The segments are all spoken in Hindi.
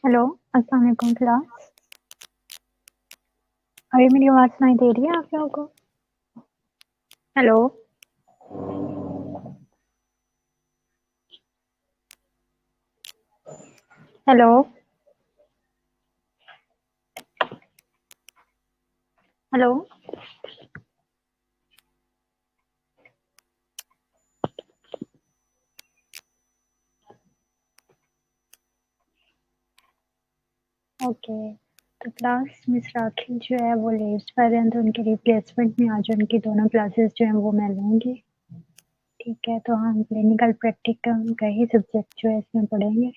हेलो, अस्सलाम वालेकुम क्लास। अभी मेरी आवाज़ सुनाई दे रही है आप लोगों को? Hello, hello, hello. ओके, तो क्लास मिस राखी जो है वो लीव्स पर हैं, तो उनके रिप्लेसमेंट में आज उनकी दोनों क्लासेस जो हैं वो मैं लूँगी। ठीक है, तो हम क्लिनिकल प्रैक्टिकम का ही सब्जेक्ट जो है इसमें पढ़ेंगे।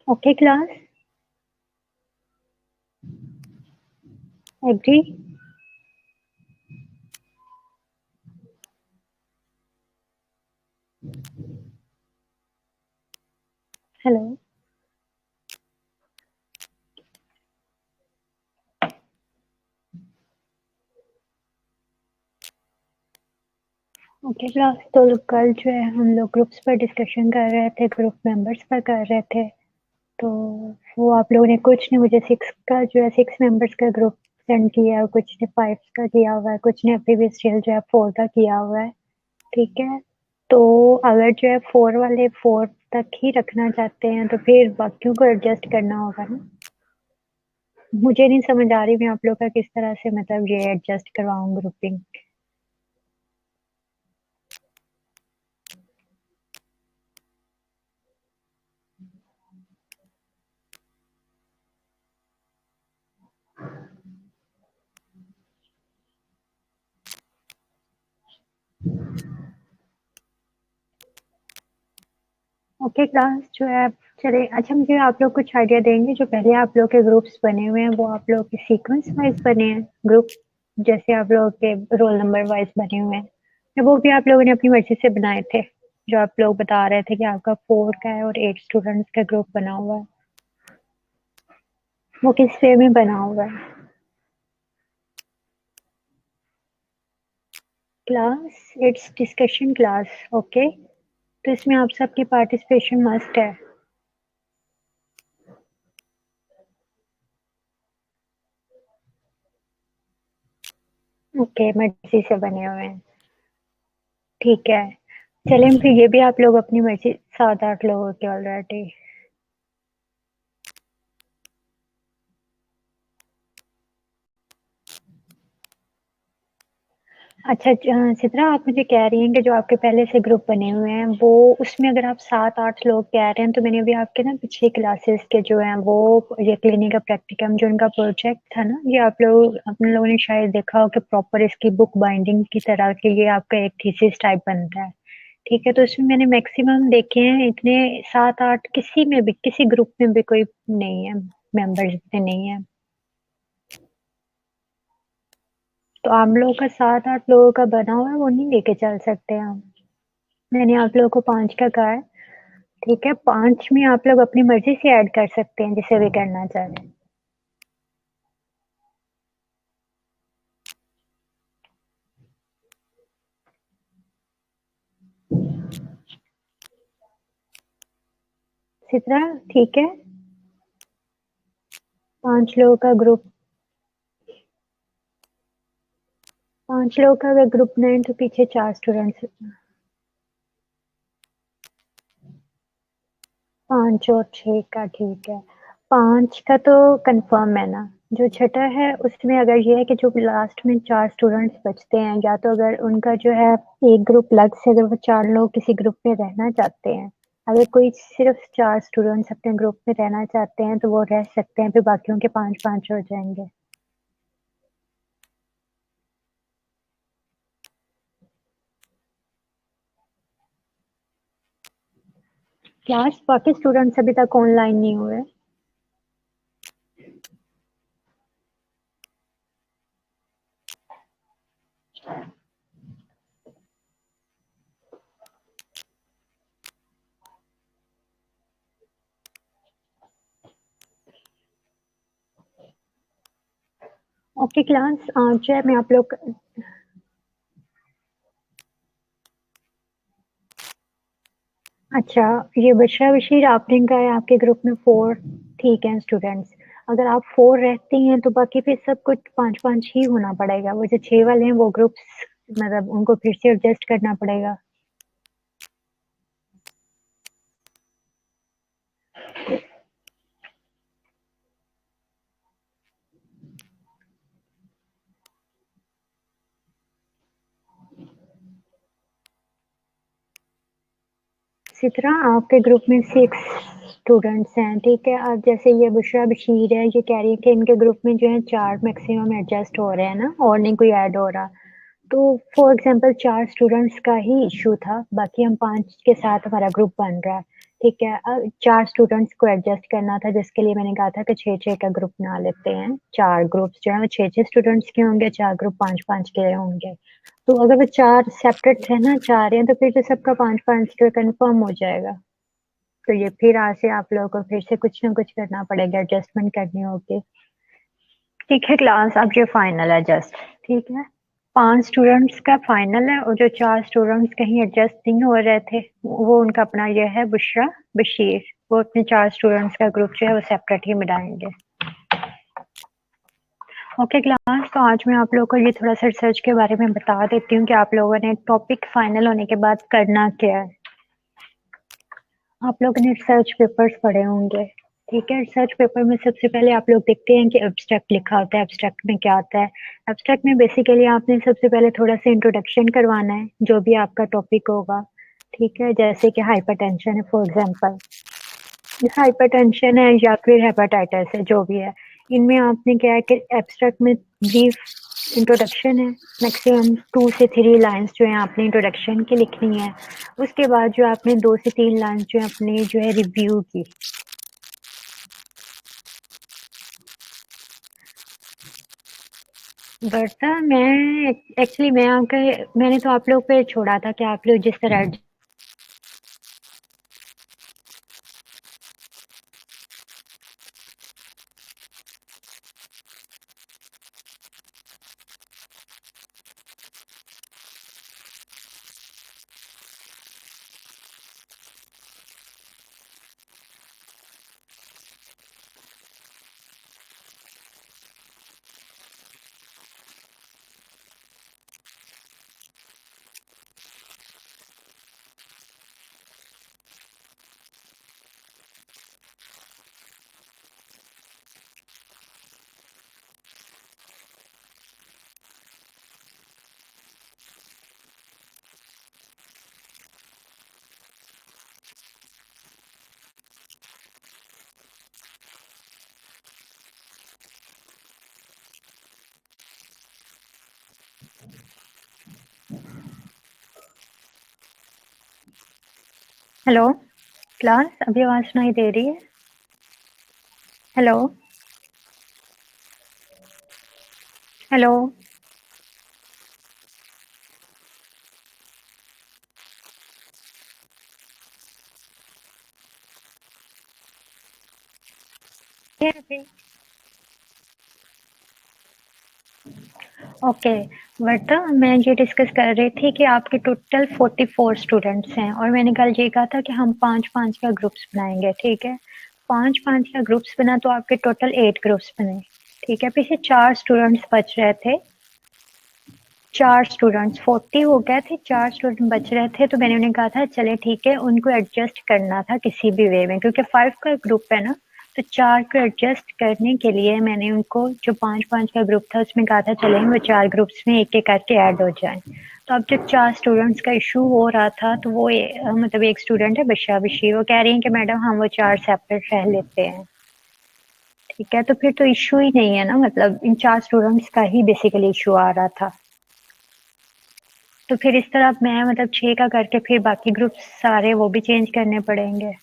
Okay class, agree? Hello, okay class. तो कल जो है हम लोग ग्रुप्स पर डिस्कशन कर रहे थे, ग्रुप मेंबर्स पर कर रहे थे। तो वो आप लोगों ने कुछ ने मुझे 6 का जो है 6 मेंबर्स का ग्रुप सेंड किया है और कुछ ने 5 का किया हुआ है, कुछ ने प्रीवियस ईयर जो है 4 का किया हुआ है। ठीक है, तो अगर जो है 4 वाले 4 तक ही रखना चाहते हैं तो फिर बाकियों को एडजस्ट करना होगा ना। मुझे नहीं समझ आ रही मैं आप लोग का किस तरह से मतलब ये एडजस्ट करवाऊँ ग्रुपिंग। ओके क्लास जो है चले, अच्छा मुझे आप लोग कुछ आइडिया देंगे जो पहले आप लोग के ग्रुप्स बने हुए हैं वो आप लोग के सीक्वेंस वाइज बने हैं ग्रुप, जैसे आप लोग के रोल नंबर वाइज बने हुए हैं, या वो भी आप लोगों ने अपनी मर्जी से बनाए थे? जो आप लोग बता रहे थे कि आपका 4 का है और 8 स्टूडेंट्स का ग्रुप बना हुआ है, वो किस वे में बना हुआ है? Class it's discussion class, okay, तो इसमें आप सबकी पार्टिसिपेशन मस्ट है। ओके, मर्जी से बने हुए हैं, ठीक है। चलें फिर ये भी आप लोग अपनी मर्जी, 7-8 लोगों के ऑलरेडी। अच्छा चित्रा, आप मुझे कह रही हैं कि जो आपके पहले से ग्रुप बने हुए हैं वो उसमें अगर आप 7-8 लोग कह रहे हैं तो मैंने अभी आपके ना पिछली क्लासेस के जो हैं वो ये क्लिनिक का प्रैक्टिकम जो उनका प्रोजेक्ट था ना, ये आप लोग अपने लोगों ने शायद देखा हो कि प्रॉपर इसकी बुक बाइंडिंग की तरह के ये आपका एक थीसिस टाइप बनता है। ठीक है, तो इसमें मैंने मैक्सिमम देखे हैं इतने 7-8 किसी में भी किसी ग्रुप में भी कोई नहीं है, मेंबर्स इतने नहीं है। तो आप लोगों का 7-8 लोगों का बना हुआ है वो नहीं लेके चल सकते हम? मैंने आप लोगों को 5 का कहा है। ठीक है, 5 में आप लोग अपनी मर्जी से ऐड कर सकते हैं जिसे भी करना चाहें। चित्रा, ठीक है, 5 लोगों का ग्रुप, 5 लोगों का अगर ग्रुप नहीं तो पीछे 4 स्टूडेंट्स, 5 और 6 का, ठीक है। 5 का तो कंफर्म है ना? जो छठा है उसमें अगर ये है कि जो लास्ट में 4 स्टूडेंट्स बचते हैं, या तो अगर उनका जो है एक ग्रुप अलग से, अगर वो 4 लोग किसी ग्रुप में रहना चाहते हैं, अगर कोई सिर्फ 4 स्टूडेंट्स अपने ग्रुप में रहना चाहते हैं तो वो रह सकते हैं, फिर बाकियों के 5-5 हो जाएंगे। क्लास बाकी स्टूडेंट्स अभी तक ऑनलाइन नहीं हुए। ओके क्लास, जो है मैं आप लोग, अच्छा, ये बशरा बशीर आपने कहा है आपके ग्रुप में 4 ठीक हैं स्टूडेंट्स। अगर आप 4 रहती हैं तो बाकी फिर सब कुछ 5-5 ही होना पड़ेगा। वो जो 6 वाले हैं वो ग्रुप्स मतलब उनको फिर से एडजस्ट करना पड़ेगा। इसी तरह आपके ग्रुप में 6 स्टूडेंट्स हैं, ठीक है। अब जैसे ये बुशरा बशीर है, ये कह रही है कि इनके ग्रुप में जो है 4 मैक्सिमम एडजस्ट हो रहे हैं ना, और नहीं कोई ऐड हो रहा। तो फॉर एग्जांपल 4 स्टूडेंट्स का ही इशू था, बाकी हम 5 के साथ हमारा ग्रुप बन रहा है, ठीक है। 4 स्टूडेंट्स को एडजस्ट करना था, जिसके लिए मैंने कहा था कि 6-6 का ग्रुप बना लेते हैं। 4 ग्रुप्स जो है वो 6-6 स्टूडेंट्स के होंगे, 4 ग्रुप 5-5 के होंगे। तो अगर वो 4 सेपरेट है ना, 4 हैं, तो फिर तो सबका 5-5 का कंफर्म हो जाएगा। तो ये फिर आज से आप लोगों को फिर से कुछ ना कुछ करना पड़ेगा, एडजस्टमेंट करनी होगी। ठीक है क्लास, अब ये फाइनल है जस्ट, ठीक है। 5 स्टूडेंट्स का फाइनल है, और जो 4 स्टूडेंट्स कहीं एडजस्ट नहीं हो रहे थे वो उनका अपना ये है बुशरा बशीर, वो अपने 4 स्टूडेंट्स का ग्रुप जो है वो सेपरेट ही मिलाएंगे। ओके क्लास, तो आज मैं आप लोगों को ये थोड़ा सा रिसर्च के बारे में बता देती हूँ कि आप लोगों ने टॉपिक फाइनल होने के बाद करना क्या है। आप लोगों ने रिसर्च पेपर्स पढ़े होंगे, ठीक है। रिसर्च पेपर में सबसे पहले आप लोग देखते हैं कि एब्स्ट्रैक्ट लिखा होता है। एब्स्ट्रैक्ट में क्या आता है? एब्स्ट्रैक्ट में बेसिकली आपने सबसे पहले थोड़ा सा इंट्रोडक्शन करवाना है, जो भी आपका टॉपिक होगा, ठीक है। जैसे कि हाइपरटेंशन है फॉर एग्जांपल, हाइपरटेंशन है या फिर हेपेटाइटिस है, जो भी है। इनमें आपने क्या है कि एब्स्ट्रैक्ट में ब्रीफ इंट्रोडक्शन है, मैक्सिमम 2 से 3 लाइंस जो है आपने इंट्रोडक्शन की लिखनी है। उसके बाद जो आपने 2 से 3 लाइंस जो है अपनी जो है रिव्यू की। बर्ता मैं एक्चुअली मैंने तो आप लोग पे छोड़ा था कि आप लोग जिस तरह हेलो क्लास, अभी आवाज सुनाई दे रही है? हेलो हेलो ओके वर्ता, मैं ये डिस्कस कर रही थी कि आपके टोटल 44 स्टूडेंट्स हैं, और मैंने कल ये कहा था कि हम 5-5 का ग्रुप्स बनाएंगे, ठीक है। 5-5 का ग्रुप्स बना तो आपके टोटल 8 ग्रुप्स बने, ठीक है। पीछे 4 स्टूडेंट्स बच रहे थे, 4 स्टूडेंट्स 40 हो गए थे, 4 स्टूडेंट बच रहे थे। तो मैंने उन्हें कहा था चले ठीक है, उनको एडजस्ट करना था किसी भी वे में, क्योंकि 5 का ग्रुप है ना, तो 4 को एडजस्ट करने के लिए मैंने उनको जो 5-5 का ग्रुप था उसमें कहा था चले वो 4 ग्रुप्स में एक एक करके ऐड हो जाएं। तो अब जब 4 स्टूडेंट्स का इशू हो रहा था तो वो मतलब एक स्टूडेंट है बशा बशीर, वो कह रही है कि मैडम हम वो 4 सेपरेट रह लेते हैं, ठीक है। तो फिर तो इशू ही नहीं है ना, मतलब इन 4 स्टूडेंट्स का ही बेसिकली इशू आ रहा था। तो फिर इस तरह मैं मतलब 6 का करके फिर बाकी ग्रुप सारे वो भी चेंज करने पड़ेंगे।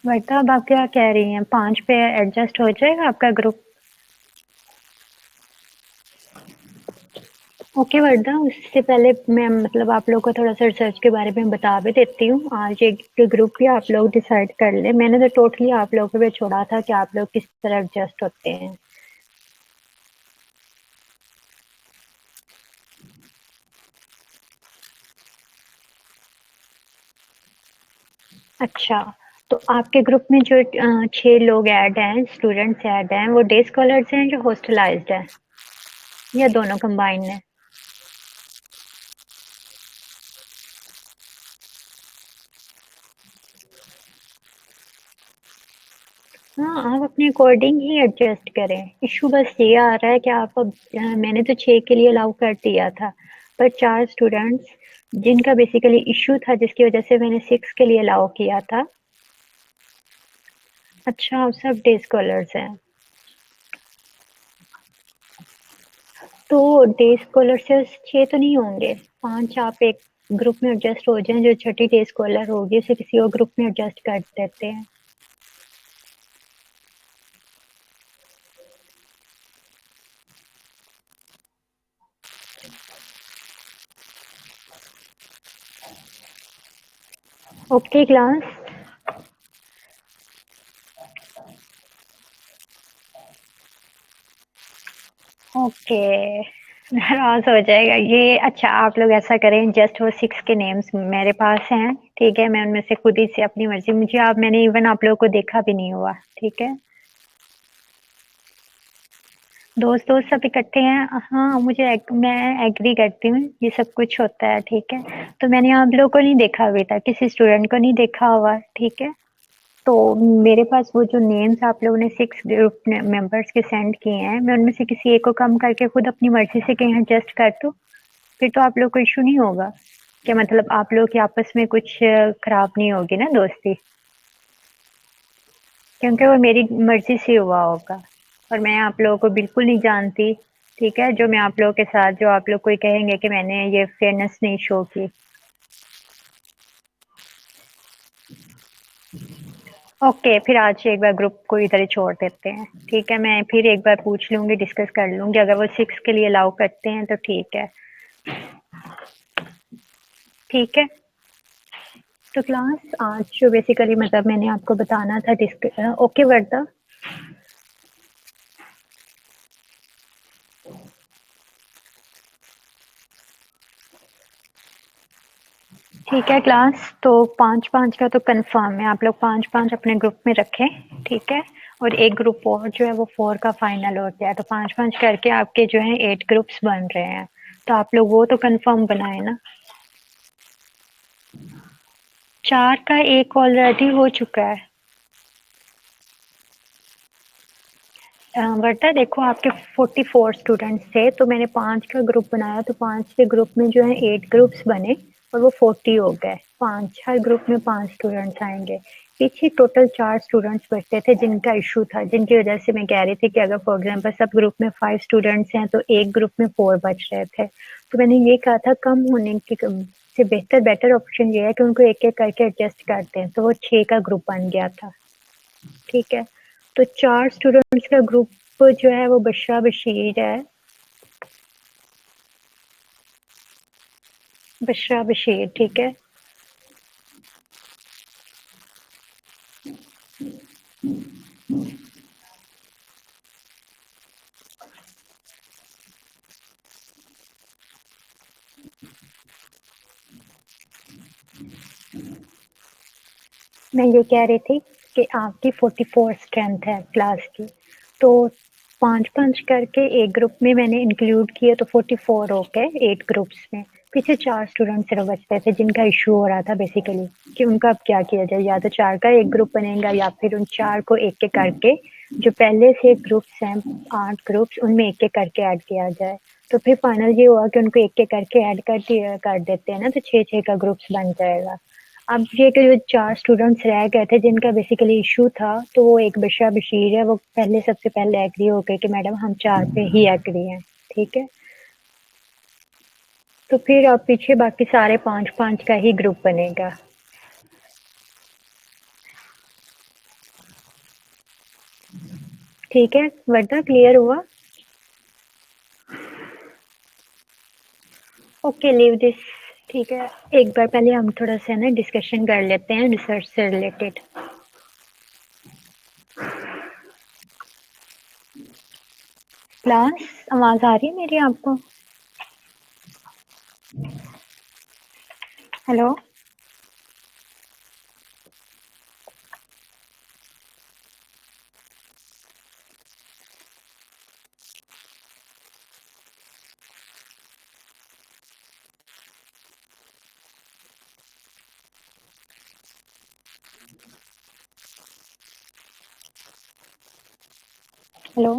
बट अब आप क्या कह रही हैं, 5 पे एडजस्ट हो जाएगा आपका ग्रुप? ओके वर्दा, उससे पहले मैं मतलब आप लोग को थोड़ा सा रिसर्च के बारे में बता भी देती हूँ। आज एक ग्रुप भी आप लोग डिसाइड कर ले, मैंने तो टोटली आप लोगों पे छोड़ा था कि आप लोग किस तरह एडजस्ट होते हैं। अच्छा, तो आपके ग्रुप में जो 6 लोग ऐड हैं, स्टूडेंट्स ऐड हैं, वो डे स्कॉलर्स हैं जो हॉस्टलाइज्ड हैं या दोनों कंबाइंड हैं? हाँ, आप अपने अकॉर्डिंग ही एडजस्ट करें। इशू बस ये आ रहा है कि आप अब मैंने तो 6 के लिए अलाउ कर दिया था, पर 4 स्टूडेंट्स जिनका बेसिकली इशू था जिसकी वजह से मैंने 6 के लिए अलाउ किया था। अच्छा, आप सब डे स्कॉलर्स हैं। तो डे स्कॉलर से 6 तो नहीं होंगे, 5 आप एक ग्रुप में एडजस्ट हो जाएँ, जो छठी डे स्कॉलर होगी उसे किसी और ग्रुप में एडजस्ट कर देते हैं। Okay class? ओके, नाराज हो जाएगा ये। अच्छा, आप लोग ऐसा करें, जस्ट वो 6 के नेम्स मेरे पास हैं, ठीक है? मैं उनमें से खुद ही से अपनी मर्जी, मुझे आप मैंने इवन आप लोगों को देखा भी नहीं हुआ, ठीक है? दोस्त दोस्त सब इकट्ठे हैं, हाँ मुझे मैं एग्री करती हूँ, ये सब कुछ होता है, ठीक है? तो मैंने आप लोगों को नहीं देखा अभी तक, किसी स्टूडेंट को नहीं देखा हुआ, ठीक है? तो मेरे पास वो जो नेम्स आप लोगों ने 6 ग्रुप मेंबर्स के सेंड किए हैं, मैं उनमें से किसी एक को कम करके खुद अपनी मर्जी से कहीं एडजस्ट कर दूँ, फिर तो आप लोग को इशू नहीं होगा। क्या मतलब आप लोग के आपस में कुछ खराब नहीं होगी ना दोस्ती? क्योंकि वो मेरी मर्जी से हुआ होगा और मैं आप लोगों को बिल्कुल नहीं जानती, ठीक है? जो मैं आप लोगों के साथ जो आप लोग कोई कहेंगे कि मैंने ये फेयरनेस नहीं शो की। ओके, फिर आज एक बार ग्रुप को इधर ही छोड़ देते हैं, ठीक है? मैं फिर एक बार पूछ लूंगी, डिस्कस कर लूंगी, अगर वो 6 के लिए अलाउ करते हैं तो ठीक है। ठीक है, तो क्लास आज जो बेसिकली मतलब मैंने आपको बताना था ओके वर्दा? ठीक है क्लास, तो 5-5 का तो कंफर्म है, आप लोग 5-5 अपने ग्रुप में रखें, ठीक है? और एक ग्रुप और जो है वो 4 का फाइनल हो गया है, तो 5-5 करके आपके जो है 8 ग्रुप्स बन रहे हैं, तो आप लोग वो तो कंफर्म बनाए ना? 4 का एक ऑलरेडी हो चुका है। वर्षा देखो, आपके 44 स्टूडेंट्स थे, तो मैंने 5 का ग्रुप बनाया, तो 5 के ग्रुप में जो है 8 ग्रुप्स बने और वो 40 हो गए। 5 हर ग्रुप में 5 स्टूडेंट्स आएंगे। पीछे टोटल 4 स्टूडेंट्स बचते थे जिनका इशू था, जिनकी वजह से मैं कह रही थी कि अगर फॉर एग्जाम्पल सब ग्रुप में 5 स्टूडेंट्स हैं तो एक ग्रुप में 4 बच रहे थे, तो मैंने ये कहा था कम होने की से बेहतर बेटर ऑप्शन ये है कि उनको एक एक करके एडजस्ट करते हैं, तो वो 6 का ग्रुप बन गया था, ठीक है? तो 4 स्टूडेंट्स का ग्रुप जो है वो बशरा बशीर है। बशरा बशीर, ठीक है? मैं ये कह रही थी कि आपकी 44 स्ट्रेंथ है क्लास की, तो 5-5 करके एक ग्रुप में मैंने इंक्लूड किए तो 44 हो गए 8 ग्रुप्स में। पीछे 4 स्टूडेंट सिर्फ बचते थे जिनका इशू हो रहा था बेसिकली, कि उनका अब क्या किया जाए, या तो 4 का एक ग्रुप बनेगा या फिर उन 4 को एक-एक करके जो पहले से ग्रुप्स हैं 8 ग्रुप्स उनमें एक-एक करके ऐड किया जाए। तो फिर फाइनल ये हुआ कि उनको एक-एक करके ऐड कर देते हैं ना, तो 6-6 का ग्रुप्स बन जाएगा। अब ये कि जो 4 स्टूडेंट्स रह गए थे जिनका बेसिकली इशू था, तो वो एक बशरा बशीर है, वो पहले सबसे पहले एग्री हो गए कि मैडम हम 4 पे ही एग्री हैं, ठीक है? तो फिर अब पीछे बाकी सारे 5-5 का ही ग्रुप बनेगा। ठीक है, वर्दा क्लियर हुआ? Okay, leave this. ठीक है, एक बार पहले हम थोड़ा सा ना डिस्कशन कर लेते हैं रिसर्च से रिलेटेड। क्लास, आवाज आ रही है मेरी आपको? हेलो? हेलो,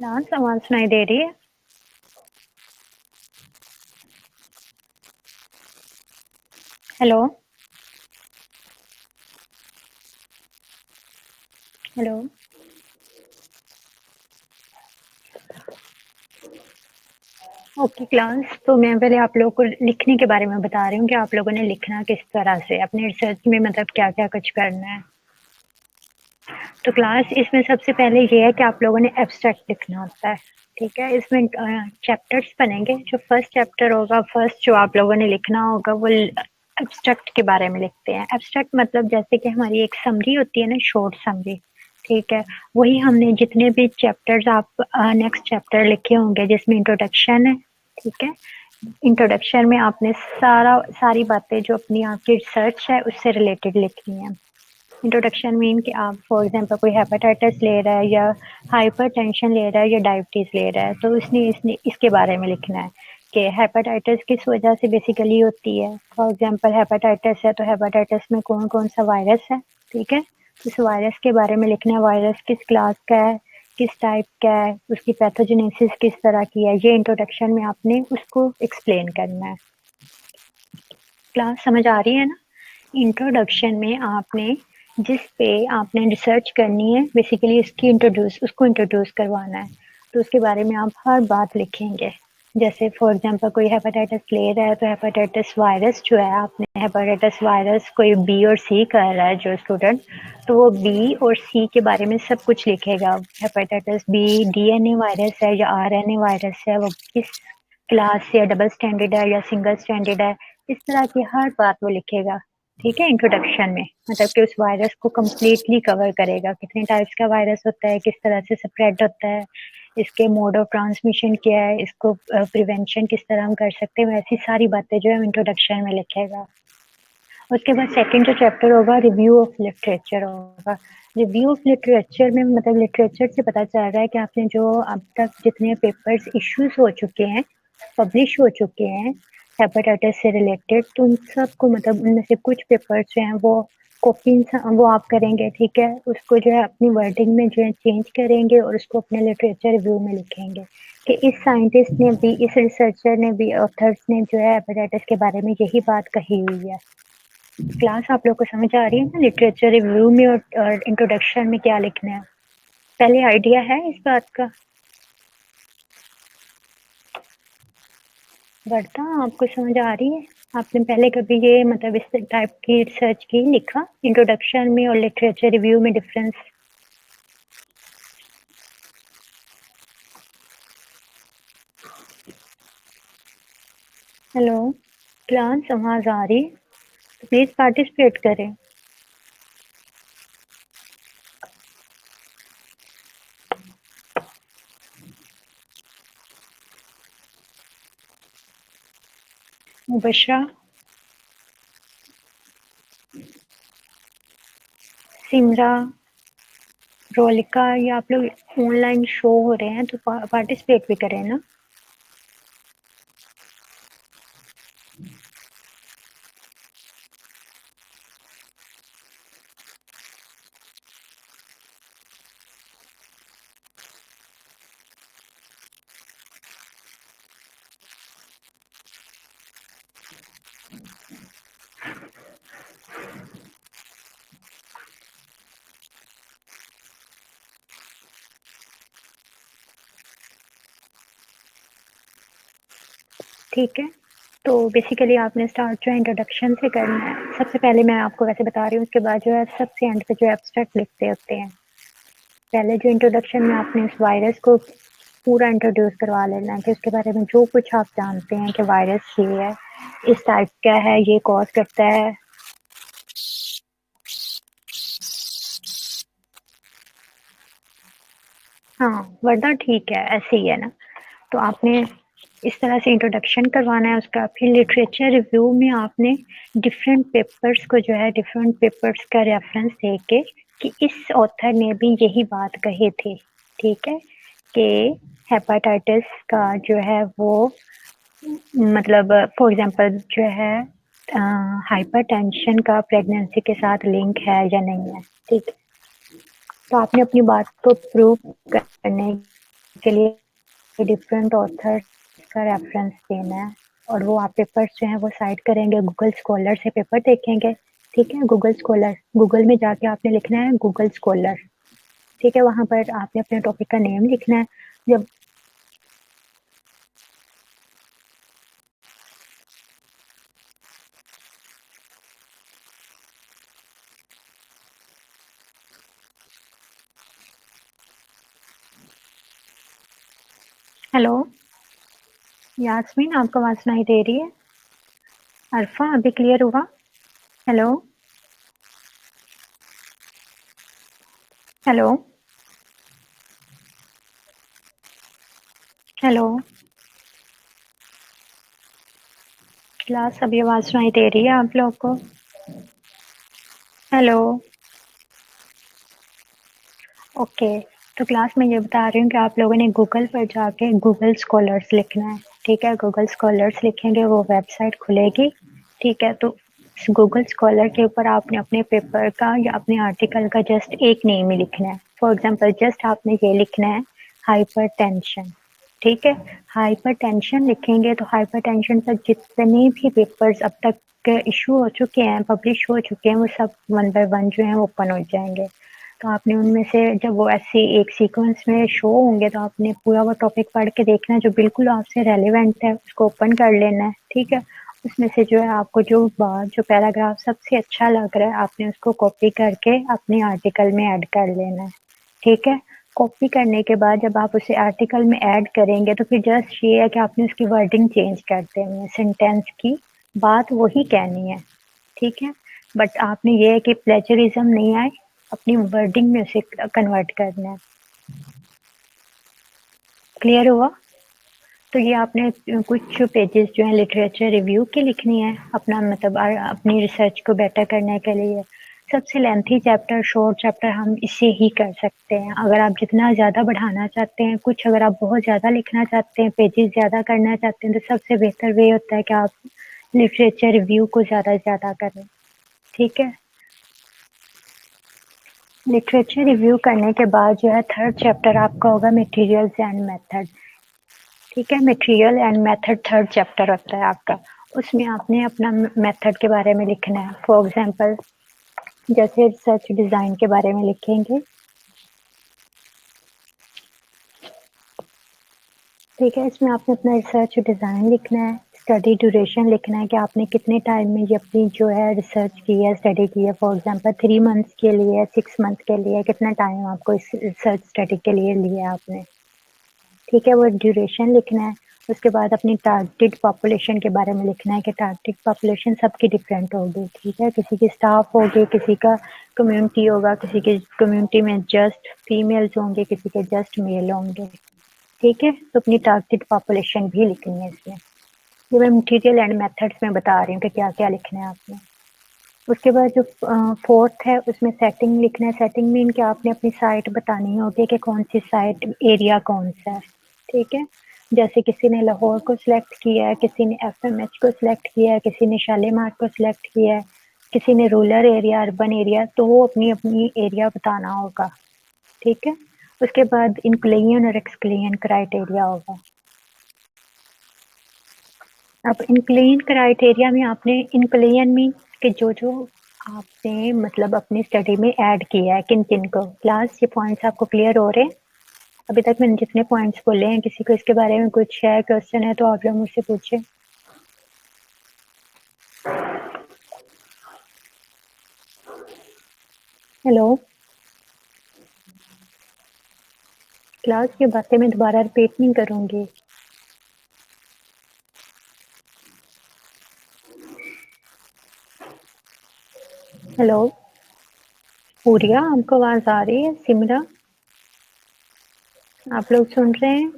क्लास आवाज़ सुनाई दे रही है? हेलो? हेलो? ओके क्लास, तो मैं पहले आप लोगों को लिखने के बारे में बता रही हूँ कि आप लोगों ने लिखना किस तरह से, अपने रिसर्च में मतलब क्या-क्या कुछ करना है। तो क्लास इसमें सबसे पहले ये है कि आप लोगों ने एब्स्ट्रैक्ट लिखना होता है, ठीक है? इसमें चैप्टर्स बनेंगे। जो फर्स्ट चैप्टर होगा, फर्स्ट जो आप लोगों ने लिखना होगा वो एब्स्ट्रैक्ट के बारे में लिखते हैं। एब्स्ट्रैक्ट मतलब जैसे कि हमारी एक समरी होती है ना, शॉर्ट समरी, ठीक है? वही हमने जितने भी चैप्टर्स आप नेक्स्ट चैप्टर लिखे होंगे जिसमें इंट्रोडक्शन है, ठीक है? इंट्रोडक्शन में आपने सारी बातें जो अपनी आपकी रिसर्च है उससे रिलेटेड लिखनी है। इंट्रोडक्शन मीन कि आप फॉर एग्जांपल कोई हेपेटाइटिस ले रहा है या हाइपरटेंशन ले रहा है या डायबिटीज़ ले रहा है, तो इसने इसके बारे में लिखना है कि हेपेटाइटिस किस वजह से बेसिकली होती है। फॉर एग्जांपल हेपेटाइटिस है तो हेपेटाइटिस में कौन-कौन सा वायरस है, ठीक है? उस वायरस के बारे में लिखना है, वायरस किस क्लास का है, किस टाइप का है, उसकी पैथोजेनेसिस किस तरह की है, ये इंट्रोडक्शन में आपने उसको एक्सप्लेन करना है। क्लास समझ आ रही है ना? इंट्रोडक्शन में आपने जिस पे आपने रिसर्च करनी है बेसिकली उसको इंट्रोड्यूस करवाना है, तो उसके बारे में आप हर बात लिखेंगे। जैसे फॉर एग्जांपल कोई हेपेटाइटिस ले रहा है तो हेपेटाइटिस वायरस जो है, आपने हेपेटाइटिस वायरस कोई बी और सी कर रहा है जो स्टूडेंट, तो वो बी और सी के बारे में सब कुछ लिखेगा। हेपेटाइटिस बी डीएनए वायरस है या आरएनए वायरस है, वो किस क्लास से, डबल स्टैंडर्ड है या सिंगल स्टैंडर्ड है, इस तरह की हर बात वो लिखेगा, ठीक है? इंट्रोडक्शन में मतलब कि उस वायरस को कम्प्लीटली कवर करेगा, कितने टाइप्स का वायरस होता है, किस तरह से स्प्रेड होता है, इसके मोड ऑफ ट्रांसमिशन क्या है, इसको प्रिवेंशन किस तरह हम कर सकते हैं, वैसी सारी बातें जो है इंट्रोडक्शन में लिखेगा। उसके बाद सेकंड जो चैप्टर होगा रिव्यू ऑफ लिटरेचर होगा। रिव्यू ऑफ लिटरेचर में मतलब लिटरेचर से पता चल रहा है कि आपने जो अब तक जितने पेपर्स इश्यूज हो चुके हैं, पब्लिश हो चुके हैं हेपेटाइटिस से रिलेटेड, तो उन सबको मतलब उनमें से कुछ पेपर्स जो हैं वो कॉपी वो आप करेंगे, ठीक है? उसको जो है अपनी वर्डिंग में जो है चेंज करेंगे और उसको अपने लिटरेचर रिव्यू में लिखेंगे कि इस साइंटिस्ट ने भी, इस रिसर्चर ने भी, ऑथर्स ने जो है हेपेटाइटिस के बारे में यही बात कही हुई है। क्लास आप लोग को समझ आ रही है ना लिटरेचर रिव्यू में और इंट्रोडक्शन में क्या लिखना है? पहले आइडिया है इस बात का? वर्षा आपको समझ आ रही है? आपने पहले कभी ये मतलब इस टाइप की रिसर्च की, लिखा इंट्रोडक्शन में और लिटरेचर रिव्यू में डिफरेंस? हेलो, क्लास आवाज आ रही? तो प्लीज पार्टिसिपेट करें। मुबशरा, सिमरा, रोलिका, ये आप लोग ऑनलाइन शो हो रहे हैं तो पार्टिसिपेट भी करें ना। ठीक है, तो बेसिकली आपने स्टार्ट जो है इंट्रोडक्शन से करना है। सबसे पहले मैं आपको वैसे बता रही हूँ, उसके बाद जो है सबसे एंड पे जो एब्स्ट्रैक्ट लिखते होते हैं। पहले जो इंट्रोडक्शन में आपने इस वायरस को पूरा इंट्रोड्यूस करवा लेना है कि उसके बारे में जो कुछ आप जानते हैं कि वायरस ये है, इस टाइप का है, ये कॉज करता है। हाँ, वरना ठीक है, ऐसे ही है ना। तो आपने इस तरह से इंट्रोडक्शन करवाना है, उसका फिर लिटरेचर रिव्यू में आपने डिफरेंट पेपर्स को जो है डिफरेंट पेपर्स का रेफरेंस दे के कि इस ऑथर ने भी यही बात कही थी, ठीक है? कि हेपेटाइटिस का जो है वो मतलब फॉर एग्जांपल जो है हाइपरटेंशन का प्रेगनेंसी के साथ लिंक है या नहीं है, ठीक है? तो आपने अपनी बात को प्रूव करने के लिए डिफरेंट ऑथर्स का रेफरेंस देना है और वो आप पेपर्स जो हैं वो साइट करेंगे, गूगल स्कॉलर से पेपर देखेंगे, ठीक है? गूगल स्कॉलर, गूगल में जाके आपने लिखना है गूगल स्कॉलर, ठीक है? वहाँ पर आपने अपने टॉपिक का नेम लिखना है। जब हेलो यास्मीन, आपको आवाज़ सुनाई दे रही है? अरफा, अभी क्लियर हुआ? हेलो हेलो हेलो क्लास, अभी आवाज़ सुनाई दे रही है आप लोग को? Hello okay. तो क्लास में ये बता रही हूँ कि आप लोगों ने गूगल पर जाके गूगल स्कॉलर्स लिखना है, ठीक है? गूगल स्कॉलर्स लिखेंगे, वो वेबसाइट खुलेगी, ठीक है? तो गूगल स्कॉलर के ऊपर आपने अपने पेपर का या अपने आर्टिकल का जस्ट एक नेम ही लिखना है। फॉर एग्जांपल जस्ट आपने ये लिखना है हाइपरटेंशन, ठीक है? हाइपरटेंशन लिखेंगे तो हाइपरटेंशन पर जितने भी पेपर्स अब तक इशू हो चुके हैं, पब्लिश हो चुके हैं, वो सब वन बाय वन जो है ओपन हो जाएंगे। तो आपने उनमें से जब वो ऐसे एक सीक्वेंस में शो होंगे तो आपने पूरा वो टॉपिक पढ़ के देखना है, जो बिल्कुल आपसे रेलेवेंट है उसको ओपन कर लेना है, ठीक है? उसमें से जो है आपको जो बात, जो पैराग्राफ सबसे अच्छा लग रहा है, आपने उसको कॉपी करके अपने आर्टिकल में ऐड कर लेना है, ठीक है? कॉपी करने के बाद जब आप उसे आर्टिकल में ऐड करेंगे तो फिर जस्ट ये है कि आपने उसकी वर्डिंग चेंज कर देनी है, सेंटेंस की बात वही कहनी है, ठीक है? बट आपने ये है कि प्लेजरिज्म नहीं आए, अपनी वर्डिंग में उसे कन्वर्ट करना है। क्लियर हुआ? तो ये आपने कुछ पेजेस जो है लिटरेचर रिव्यू के लिखनी है, अपना मतलब अपनी रिसर्च को बेटर करने के लिए। सबसे लेंथी चैप्टर, शॉर्ट चैप्टर हम इसे ही कर सकते हैं। अगर आप जितना ज़्यादा बढ़ाना चाहते हैं कुछ, अगर आप बहुत ज़्यादा लिखना चाहते हैं, पेजेस ज़्यादा करना चाहते हैं, तो सबसे बेहतर वे होता है कि आप लिटरेचर रिव्यू को ज़्यादा से ज़्यादा करें, ठीक है? लिटरेचर रिव्यू करने के बाद जो है थर्ड चैप्टर आपका होगा मटेरियल्स एंड मेथड, ठीक है? Material and method third chapter होता है आपका। उसमें आपने अपना मेथड के बारे में लिखना है। फॉर एग्जांपल जैसे रिसर्च डिज़ाइन के बारे में लिखेंगे, ठीक है? इसमें आपने अपना रिसर्च डिज़ाइन लिखना है, स्टडी ड्यूरेशन लिखना है कि आपने कितने टाइम में ये अपनी जो है रिसर्च की है, स्टडी की है। फॉर एग्जांपल 3 मंथ्स के लिए, 6 मंथ के लिए, कितना टाइम आपको इस रिसर्च स्टडी के लिए लिया आपने, ठीक है? वो ड्यूरेशन लिखना है। उसके बाद अपनी टारगेटेड पॉपुलेशन के बारे में लिखना है कि टारगेटेड पॉपुलेशन सबकी डिफरेंट होगी, ठीक है? किसी की स्टाफ होगी, किसी का कम्युनिटी होगा, किसी की कम्युनिटी में जस्ट फीमेल्स होंगे, किसी के जस्ट मेल होंगे, ठीक है? तो अपनी टारगेटेड पॉपुलेशन भी लिखनी है इसमें। ये मैं मटेरियल एंड मेथड्स में बता रही हूँ कि क्या-क्या लिखना है आपने। उसके बाद जो फोर्थ है उसमें सेटिंग लिखना है। सेटिंग मीन कि आपने अपनी साइट बतानी होगी कि कौन सी साइट, एरिया कौन सा है, ठीक है? जैसे किसी ने लाहौर को सिलेक्ट किया है, किसी ने एफएमएच को सिलेक्ट किया है, किसी ने शालीमार को सिलेक्ट किया है, किसी ने रूरल एरिया, अर्बन एरिया, तो वो अपनी अपनी एरिया बताना होगा, ठीक है? उसके बाद इंक्लूजन और एक्सक्लूजन क्राइटेरिया होगा। अब इंक्लूजन क्राइटेरिया में आपने इंक्लूजन में कि जो आपने मतलब अपनी स्टडी में ऐड किया है किन किन को। क्लास, ये पॉइंट्स आपको क्लियर हो रहे हैं? अभी तक मैंने जितने पॉइंट्स बोले हैं, किसी को इसके बारे में कुछ है, क्वेश्चन है तो आप लोग मुझसे पूछे। हेलो क्लास, ये बातें मैं दोबारा रिपीट नहीं करूंगी। हेलो पूरिया, आपको आवाज आ रही है? सिमरा, आप लोग सुन रहे हैं?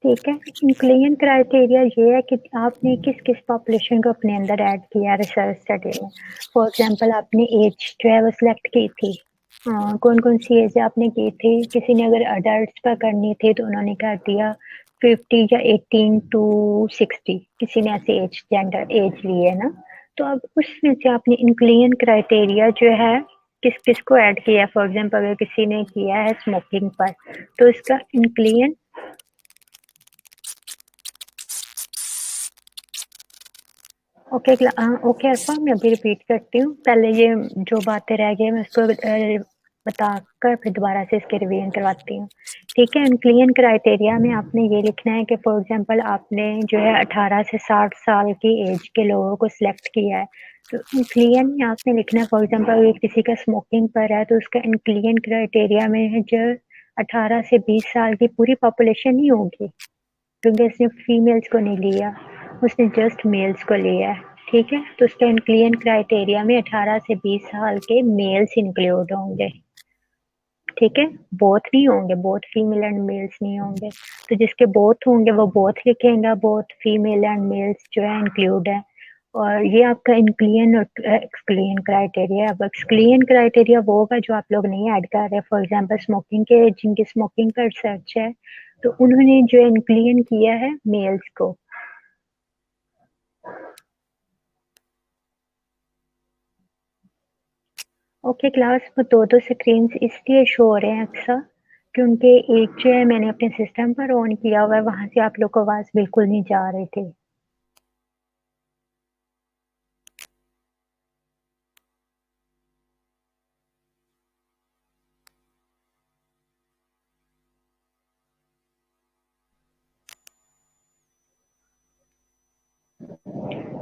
ठीक है। इंक्लूजन क्राइटेरिया ये है कि आपने किस किस पॉपुलेशन को अपने अंदर ऐड किया रिसर्च स्टडी में। फॉर एग्जांपल आपने एज जो है वो सिलेक्ट की थी, कौन कौन सी एज आपने की थी। किसी ने अगर अडल्ट पर करनी थी तो उन्होंने कर दिया 50 या 18 टू 60, किसी ने ऐसे एज जेंडर एज ली है ना। तो अब उसमें से आपने इंक्लियन क्राइटेरिया जो है किस किस को ऐड किया है। फॉर एग्जांपल अगर किसी ने किया है स्मोकिंग पर, तो इसका इंक्लियन ओके ओके अल्फा, मैं अभी रिपीट करती हूँ। पहले ये जो बातें रह गई मैं उसको बताकर फिर दोबारा से इसके रिवीजन करवाती हूँ। ठीक है, इंक्लियन क्राइटेरिया में आपने ये लिखना है कि फॉर एग्जांपल आपने जो है 18 से 60 साल की एज के लोगों को सिलेक्ट किया है, तो इंक्लियन में आपने लिखना है फॉर एग्जांपल अगर किसी का स्मोकिंग पर है तो उसका इंक्लियन क्राइटेरिया में है जो 18 से 20 साल की पूरी पॉपुलेशन ही होगी, क्योंकि इसने फीमेल्स को नहीं लिया, उसने जस्ट मेल्स को लिया है। ठीक है, तो उसके इंक्लियन क्राइटेरिया में 18 से 20 साल के मेल्स इंक्लूड होंगे। ठीक है, बोथ नहीं होंगे, बोथ फीमेल एंड मेल्स नहीं होंगे। तो जिसके बोथ होंगे वो बोथ लिखेगा, बोथ फीमेल एंड मेल्स जो है इंक्लूड है। और ये आपका इंक्लियन और एक्सक्लियन क्राइटेरिया। अब एक्सक्लियन क्राइटेरिया वो होगा जो आप लोग नहीं ऐड कर रहे। फॉर एग्जांपल स्मोकिंग के, जिनकी स्मोकिंग पर रिसर्च है, तो उन्होंने जो इंक्लियन किया है मेल्स को। ओके क्लास, वो दो स्क्रीन इसलिए शो हो रहे हैं अक्सर क्योंकि एक जो है मैंने अपने सिस्टम पर ऑन किया हुआ है, वहां से आप लोग को आवाज बिल्कुल नहीं जा रही थी।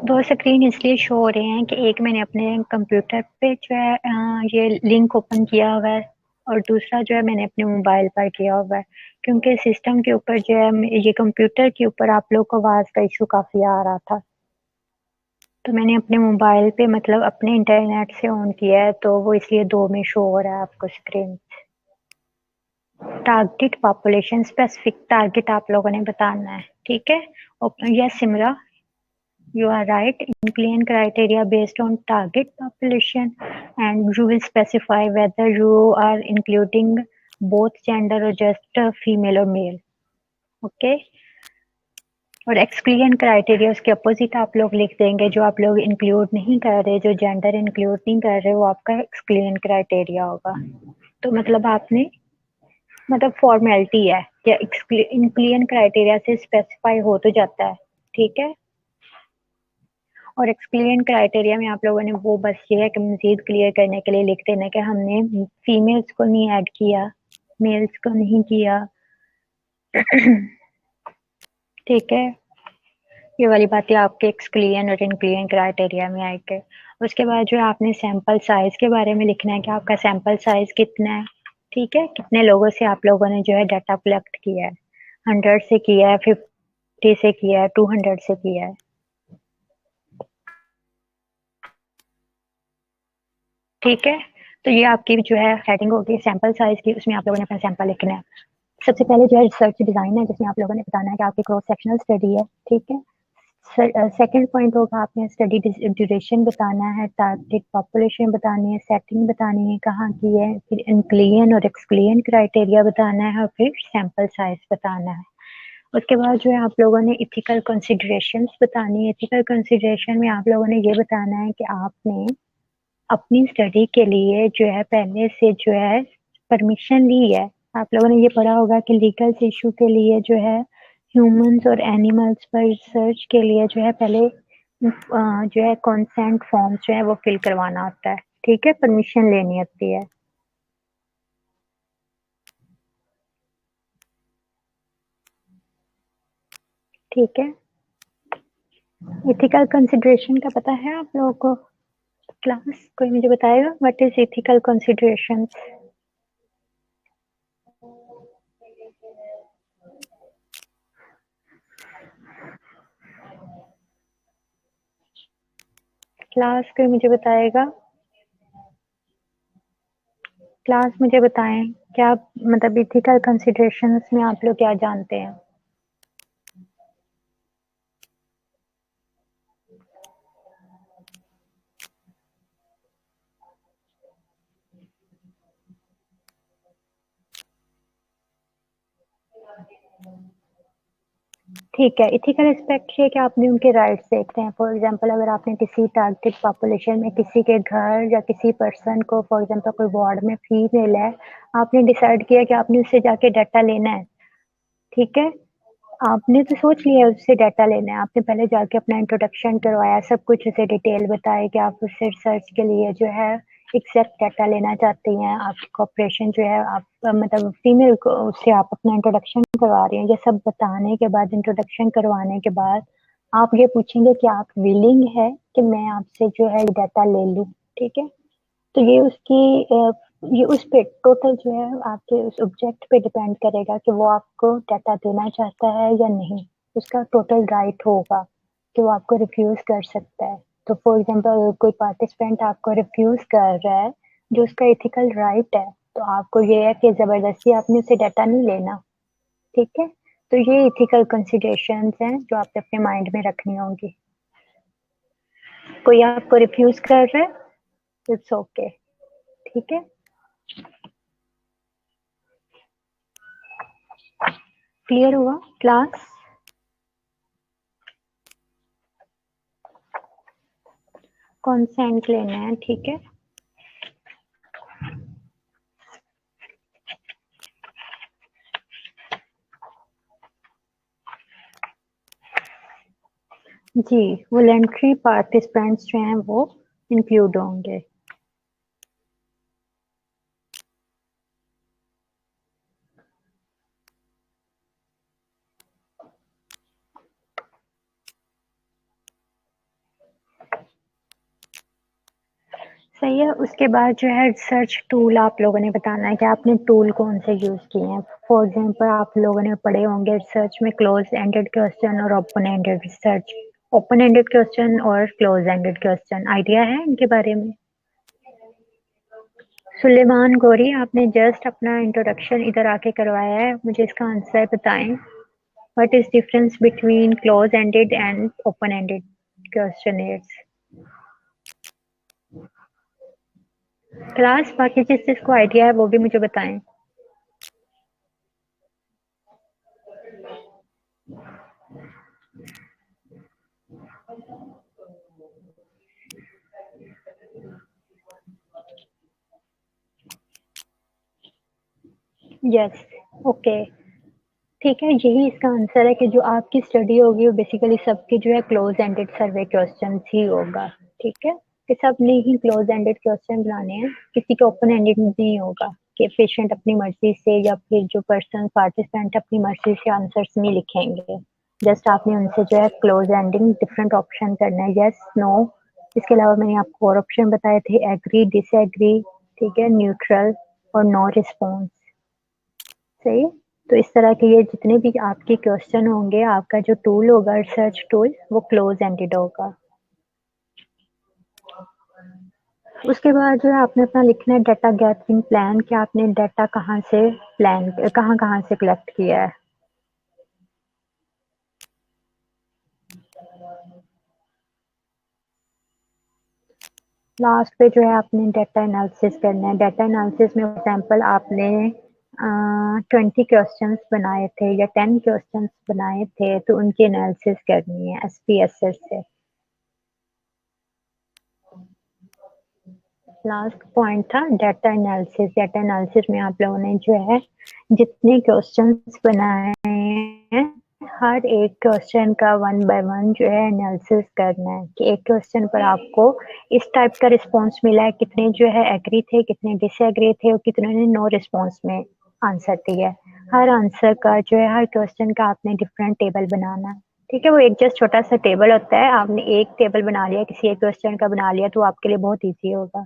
दो स्क्रीन इसलिए शो हो रहे हैं कि एक मैंने अपने कंप्यूटर पे जो है ये लिंक ओपन किया हुआ है, और दूसरा जो है मैंने अपने मोबाइल पर किया हुआ है, क्योंकि सिस्टम के ऊपर जो है ये कंप्यूटर के ऊपर आप लोग को आवाज का इशू काफी आ रहा था, तो मैंने अपने मोबाइल पे मतलब अपने इंटरनेट से ऑन किया है, तो वो इसलिए दो में शो हो रहा है आपको screen. Target population, specific target आप लोगों ने बताना है। ठीक है, yes Simra, you are right. Inclusion criteria based on target population, and you will specify whether you are including both gender or just female or male. Okay. और एक्सक्लूजन क्राइटेरिया उसके अपोजिट आप लोग लिख देंगे, जो आप लोग इंक्लूड नहीं कर रहे, जो जेंडर इंक्लूड नहीं कर रहे, वो आपका एक्सक्लूजन क्राइटेरिया होगा। तो मतलब आपने मतलब फॉर्मेलिटी है या इंक्लूजन क्राइटेरिया से स्पेसिफाई हो तो जाता है। ठीक है, और एक्सक्लूजन क्राइटेरिया में आप लोगों ने वो बस ये है कि मजीद क्लियर करने के लिए लिख देना कि हमने फीमेल्स को नहीं ऐड किया, मेल्स को नहीं किया। ठीक है, ये वाली बातें आपके एक्सक्लूजन और इंक्लूजन क्राइटेरिया में आएंगे। उसके बाद जो है आपने सैंपल साइज के बारे में लिखना है कि आपका सैंपल साइज कितना है। ठीक है, कितने लोगों से आप लोगों ने जो है डाटा कलेक्ट किया है, 100 से किया है, 50 से किया है, 200 से किया है। ठीक है, तो ये आपकी जो है हेडिंग होगी सैंपल साइज की, उसमें आप लोगों ने अपना सैंपल लिखना है। सबसे पहले जो है रिसर्च डिजाइन है, जिसमें आप लोगों ने बताना है कि आपकी क्रॉस सेक्शनल स्टडी है। ठीक है, सेकंड पॉइंट होगा आपने स्टडी ड्यूरेशन बताना है, टारगेट पॉपुलेशन बतानी है, सेटिंग बतानी है कहाँ की है, फिर इंक्लूजन और एक्सक्लूजन क्राइटेरिया बताना है, और फिर सैंपल साइज बताना है। उसके बाद जो है आप लोगों ने इथिकल कंसिडरेशंस बतानी है। इथिकल कंसिडरेशन में आप लोगों ने ये बताना है कि आपने अपनी स्टडी के लिए जो है पहले से जो है परमिशन ली है। आप लोगों ने ये पढ़ा होगा कि लीगल इशू के लिए जो है ह्यूमंस और एनिमल्स पर रिसर्च के लिए जो है पहले जो है कंसेंट फॉर्म जो है वो फिल करवाना होता है। ठीक है, परमिशन लेनी होती है। ठीक है, इथिकल कंसिडरेशन का पता है आप लोगों को? क्लास कोई मुझे बताएगा what is ethical considerations? Class कोई मुझे बताएगा? क्लास मुझे बताएं, क्या मतलब इथिकल कंसिडरेशंस में आप लोग क्या जानते हैं? ठीक है, इथिकल एस्पेक्ट ये कि आपने उनके राइट्स देखते हैं। फॉर एग्जांपल अगर आपने किसी टारगेट पॉपुलेशन में किसी के घर या किसी पर्सन को, फॉर एग्जांपल कोई वार्ड में फीमेल है, आपने डिसाइड किया कि आपने उससे जाके डाटा लेना है, ठीक है? आपने तो सोच लिया उससे डाटा लेना है, आपने पहले जाके अपना इंट्रोडक्शन करवाया, सब कुछ उसे डिटेल बताया कि आप उससे रिसर्च के लिए जो है एग्जैक्ट डाटा लेना चाहती हैं, आपकी कॉपरेशन जो है आप मतलब फीमेल को उससे आप अपना इंट्रोडक्शन करवा रही हैं। ये सब बताने के बाद, इंट्रोडक्शन करवाने के बाद आप ये पूछेंगे कि आप विलिंग है कि मैं आपसे जो है डाटा ले लूँ, ठीक है? तो ये उसकी ये उस पे टोटल जो है आपके उस ऑब्जेक्ट पे डिपेंड करेगा कि वो आपको डाटा देना चाहता है या नहीं। उसका टोटल राइट होगा कि वो आपको रिफ्यूज़ कर सकता है। तो फॉर एग्ज़ाम्पल कोई पार्टिसिपेंट आपको रिफ्यूज़ कर रहा है, जो उसका एथिकल राइट है, तो आपको ये है कि ज़बरदस्ती आपने उससे डाटा नहीं लेना, ठीक है? तो ये एथिकल कंसिडरेशंस हैं जो आपने अपने माइंड में रखनी होंगी। कोई आपको रिफ्यूज़ कर रहा है, इट्स ओके, ठीक है? क्लियर हुआ क्लास? कॉन्सेंट लेना है, ठीक है? जी, वॉलंटरी पार्टिसिपेंट्स जो हैं वो इंक्लूड होंगे। सही है। उसके बाद जो है रिसर्च टूल आप लोगों ने बताना है कि आपने टूल कौन से यूज किए हैं। फॉर एग्जांपल आप लोगों ने पढ़े होंगे रिसर्च में क्लोज एंडेड क्वेश्चन और open ended research, open ended question और क्लोज एंडेड क्वेश्चन, आइडिया है इनके बारे में? सुलेमान गौरी, आपने जस्ट अपना इंट्रोडक्शन इधर आके करवाया है, मुझे इसका आंसर बताएं। What is difference between close ended and open ended questionnaires? Class बाकी जिस जिसको आइडिया है वो भी मुझे बताएं। यस, ओके, ठीक है। यही इसका आंसर है कि जो आपकी स्टडी होगी वो बेसिकली सबकी जो है क्लोज एंडेड सर्वे क्वेश्चन ही होगा, ठीक है? कि सब ने ही क्लोज एंडेड क्वेश्चन बनाने हैं, किसी के ओपन एंडेड नहीं होगा कि पेशेंट अपनी मर्जी से या फिर जो पर्सन पार्टिसिपेंट अपनी मर्जी से आंसर्स नहीं लिखेंगे। जस्ट आपने उनसे जो है क्लोज एंडिंग डिफरेंट ऑप्शन करना है, यस, नो। इसके अलावा मैंने आपको और ऑप्शन बताए थे, एग्री, डिसएग्री, ठीक है, न्यूट्रल और नो रिस्पॉन्स। सही है। तो इस तरह के ये जितने भी आपके क्वेश्चन होंगे, आपका जो टूल होगा रिसर्च टूल, वो क्लोज एंडेड होगा। उसके बाद जो है आपने अपना लिखना है डाटा गैदरिंग प्लान, कि आपने डाटा कहाँ से प्लान, कहाँ कहाँ से कलेक्ट किया है। लास्ट पे जो है आपने डाटा एनालिसिस करना है। डाटा एनालिसिस में एग्जांपल आपने 20 क्वेश्चंस बनाए थे या 10 क्वेश्चंस बनाए थे, तो उनकी एनालिसिस करनी है एसपीएसएस से। लास्ट पॉइंट था डाटा एनालिसिस। डाटा एनालिसिस में आप लोगों ने जो है जितने क्वेश्चंस बनाए हैं, हर एक क्वेश्चन का वन बाय वन जो है एनालिसिस करना है कि एक क्वेश्चन पर आपको इस टाइप का रिस्पांस मिला है, कितने जो है एग्री थे, कितने डिसएग्री थे और कितने ने नो रिस्पांस में आंसर दिया है। हर आंसर का जो है, हर क्वेश्चन का आपने डिफरेंट टेबल बनाना है, ठीक है? वो एक जस्ट छोटा सा टेबल होता है, आपने एक टेबल बना लिया, किसी एक क्वेश्चन का बना लिया, तो आपके लिए बहुत ईजी होगा।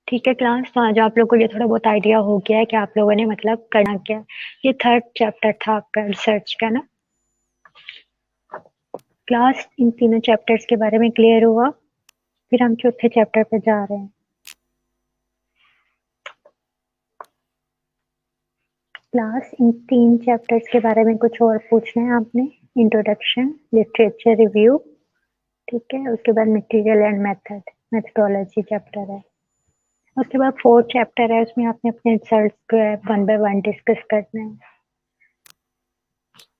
ठीक है क्लास, तो आज आप लोग को ये थोड़ा बहुत आइडिया हो गया है कि आप लोगों ने मतलब करना क्या। ये थर्ड चैप्टर था आपका रिसर्च का ना क्लास? इन तीनों चैप्टर्स के बारे में क्लियर हुआ? फिर हम चौथे चैप्टर पे जा रहे हैं। क्लास इन तीन चैप्टर्स के बारे में कुछ और पूछना है आपने? इंट्रोडक्शन, लिटरेचर रिव्यू, ठीक है, उसके बाद material and method, methodology chapter है। उसके बाद फोर्थ चैप्टर है, उसमें आपने अपने रिजल्ट को वन बाय वन डिस्कस करना है।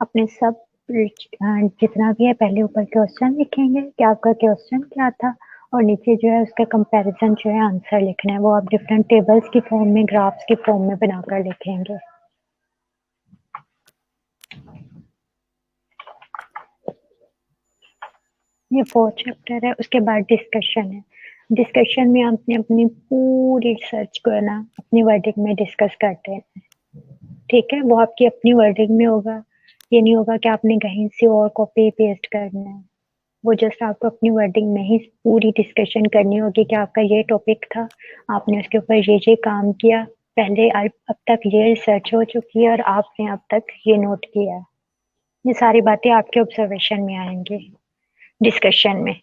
अपने सब जितना भी है पहले ऊपर क्वेश्चन लिखेंगे कि आपका क्वेश्चन क्या था, और नीचे जो है उसका कंपैरिजन जो है आंसर लिखना है, वो आप डिफरेंट टेबल्स की फॉर्म में, ग्राफ्स की फॉर्म में बनाकर लिखेंगे। ये 4th चैप्टर है। उसके बाद डिस्कशन है। डिस्कशन में आपने अपनी पूरी रिसर्च को है ना अपनी वर्डिंग में डिस्कस करते हैं, ठीक है। वो आपकी अपनी वर्डिंग में होगा, ये नहीं होगा कि आपने कहीं से और कॉपी पेस्ट करना है। वो जस्ट आपको अपनी वर्डिंग में ही पूरी डिस्कशन करनी होगी कि आपका ये टॉपिक था, आपने उसके ऊपर ये काम किया, पहले अब तक ये रिसर्च हो चुकी है और आपने अब तक ये नोट किया है। ये सारी बातें आपके ऑब्जर्वेशन में आएंगी डिस्कशन में।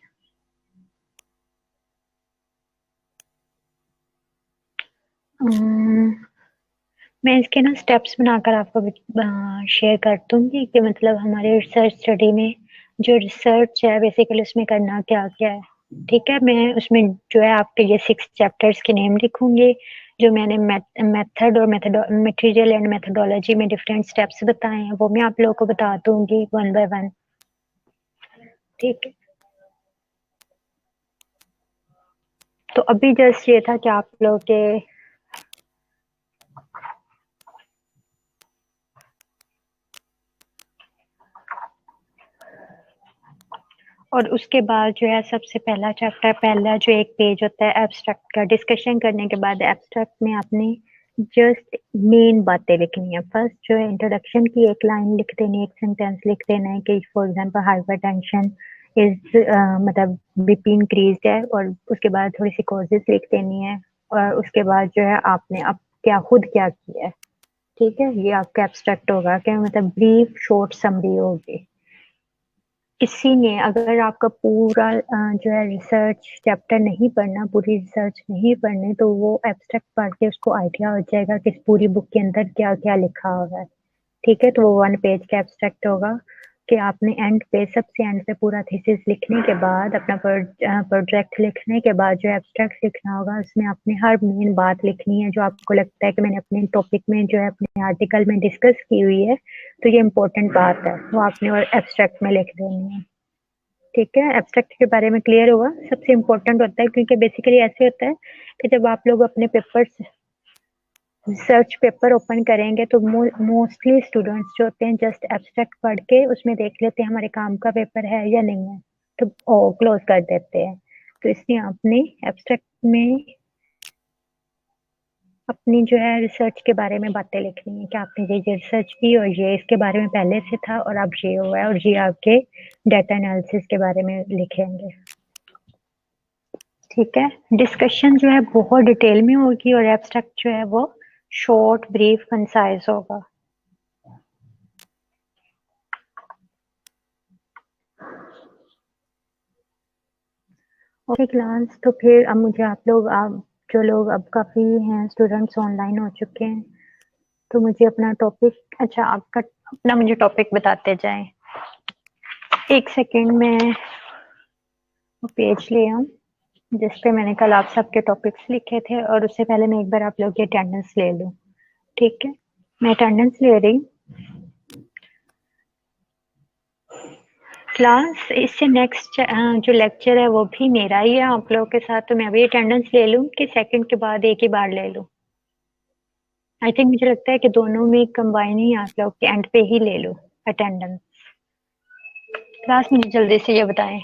मैं इसके ना स्टेप्स बनाकर आपको शेयर कर दूंगी कि मतलब हमारे रिसर्च स्टडी में जो रिसर्च है बेसिकली उसमें करना क्या क्या है, ठीक है। मैं उसमें जो है आपके ये 6 चैप्टर्स के नेम लिखूंगी, जो मैंने मेथड और मटेरियल एंड मेथोडोलॉजी में डिफरेंट स्टेप्स बताए हैं वो मैं आप लोगों को बता दूंगी 1 बाय 1, ठीक है। तो अभी जस्ट ये था कि आप लोग के और उसके बाद जो है सबसे पहला चैप्टर, पहला जो एक पेज होता है एब्स्ट्रैक्ट का, डिस्कशन करने के बाद एब्स्ट्रैक्ट में आपने जस्ट मेन बातें लिखनी है। फर्स्ट जो है इंट्रोडक्शन की एक लाइन लिख देनी, एक सेंटेंस लिख देना है कि फॉर एग्जांपल हाइपरटेंशन इज मतलब बीपी इंक्रीज्ड है, और उसके बाद थोड़ी सी कॉजेस लिख देनी है, और उसके बाद जो है आपने अब क्या खुद क्या किया है, ठीक है। ये आपका एब्स्ट्रैक्ट होगा, क्या मतलब ब्रीफ शॉर्ट समरी होगी। किसी ने अगर आपका पूरा जो है रिसर्च चैप्टर नहीं पढ़ना, पूरी रिसर्च नहीं पढ़नी, तो वो एब्स्ट्रैक्ट पढ़ के उसको आइडिया हो जाएगा कि इस पूरी बुक के अंदर क्या क्या लिखा हुआ है, ठीक है। तो वो 1 पेज का एब्स्ट्रैक्ट होगा कि आपने एंड पे, सबसे एंड पे पूरा थीसिस लिखने के बाद, अपना प्रोजेक्ट लिखने के बाद जो एब्स्ट्रैक्ट लिखना होगा उसमें आपने हर मेन बात लिखनी है जो आपको लगता है कि मैंने अपने टॉपिक में जो है अपने आर्टिकल में डिस्कस की हुई है, तो ये इम्पोर्टेंट बात है, वो आपने और एब्स्ट्रैक्ट में लिख देनी है, ठीक है। एब्स्ट्रैक्ट के बारे में क्लियर हुआ। सबसे इम्पोर्टेंट होता है क्योंकि बेसिकली ऐसे होता है कि जब आप लोग अपने पेपर रिसर्च पेपर ओपन करेंगे तो मोस्टली स्टूडेंट्स जो होते हैं जस्ट एब्स्ट्रैक्ट पढ़ के उसमें देख लेते हैं हमारे काम का पेपर है या नहीं है, तो क्लोज कर देते हैं। तो इसलिए आपने एब्स्ट्रैक्ट में अपनी जो है रिसर्च के बारे में बातें लिखनी है कि आपने ये रिसर्च की और ये इसके बारे में पहले से था और अब ये हुआ है, और ये आपके डाटा एनालिसिस के बारे में लिखेंगे, ठीक है। डिस्कशन जो है बहुत डिटेल में होगी और एब्स्ट्रैक्ट जो है वो शॉर्ट ब्रीफ कंसाइज होगा। ओके क्लास, तो फिर अब मुझे आप लोग, आप जो लोग अब काफ़ी हैं स्टूडेंट्स ऑनलाइन हो चुके हैं, तो मुझे अपना टॉपिक, अच्छा आपका अपना मुझे टॉपिक बताते जाएं। एक सेकेंड में वो पेज ले आऊं जिस पे मैंने कल आप सबके टॉपिक्स लिखे थे, और उससे पहले मैं एक बार आप लोग की अटेंडेंस ले लूं, ठीक है। मैं अटेंडेंस ले रही हूँ क्लास। इससे नेक्स्ट जो लेक्चर है वो भी मेरा ही है आप लोगों के साथ, तो मैं अभी अटेंडेंस ले लूं कि सेकंड के बाद एक ही बार ले लूं। आई थिंक मुझे लगता है कि दोनों में कंबाइन ही आप लोग के एंड पे ही ले लो अटेंडेंस। क्लास मुझे जल्दी से ये बताएं।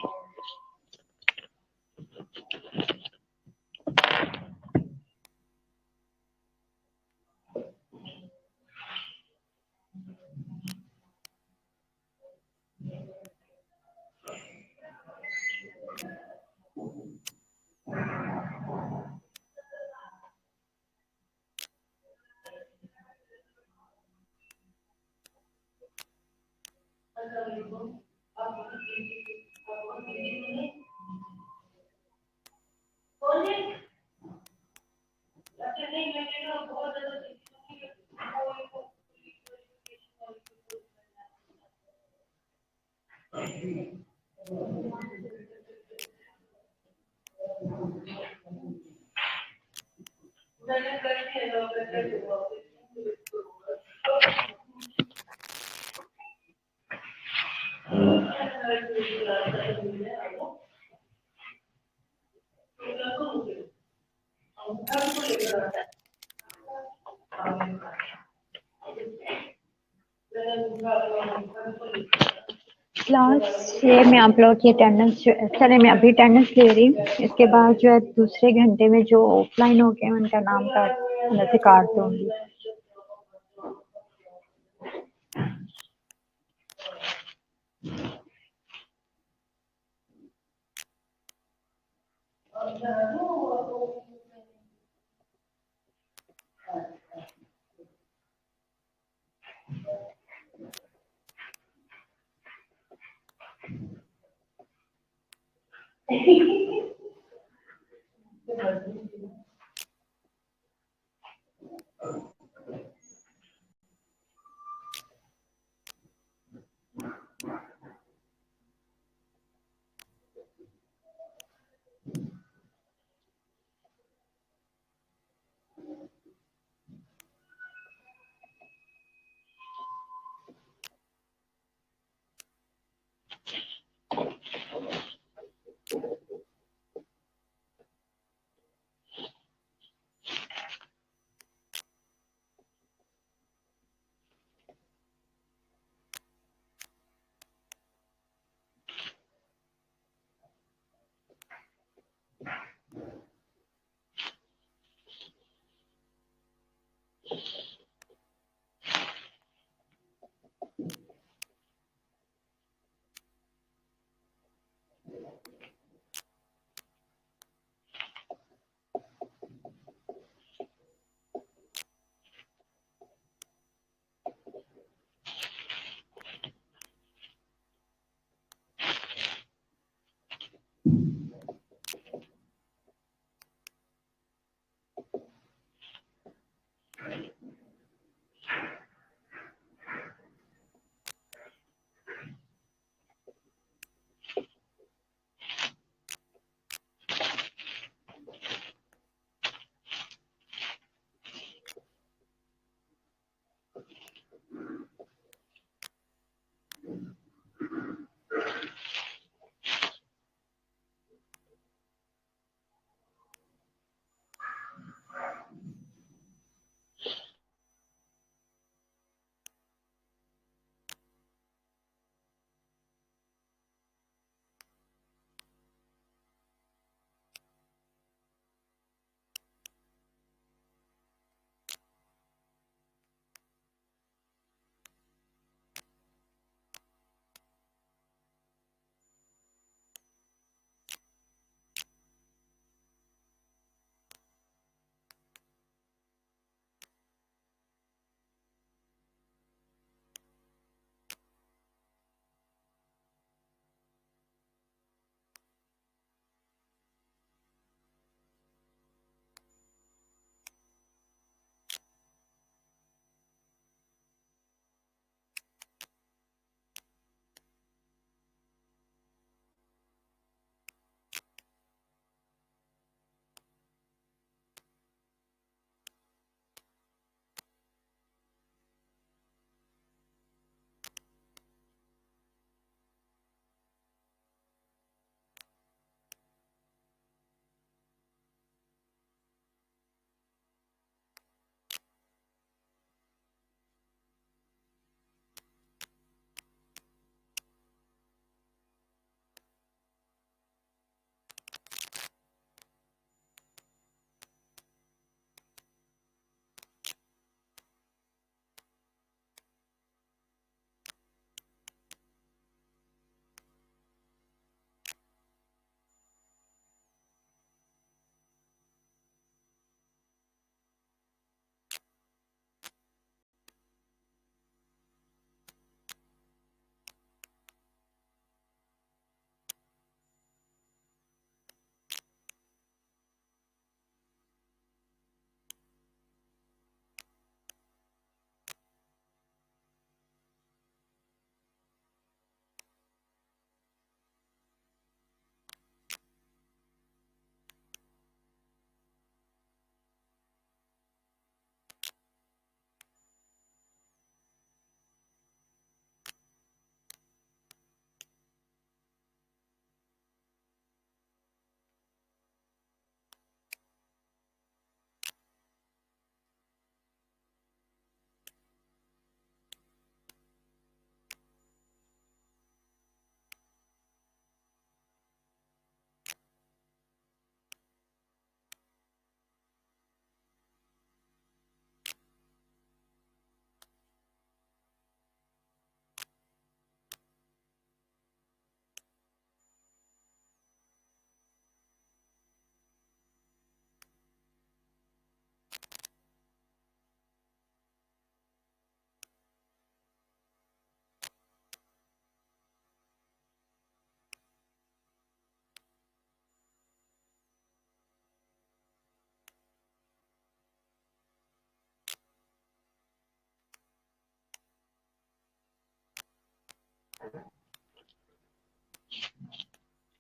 क्लास ये मैं आप लोगों की अटेंडेंस चले मैं अभी अटेंडेंस ले रही हूँ, इसके बाद जो है दूसरे घंटे में जो ऑफलाइन हो गए उनका नाम अंदर से काट दूंगी।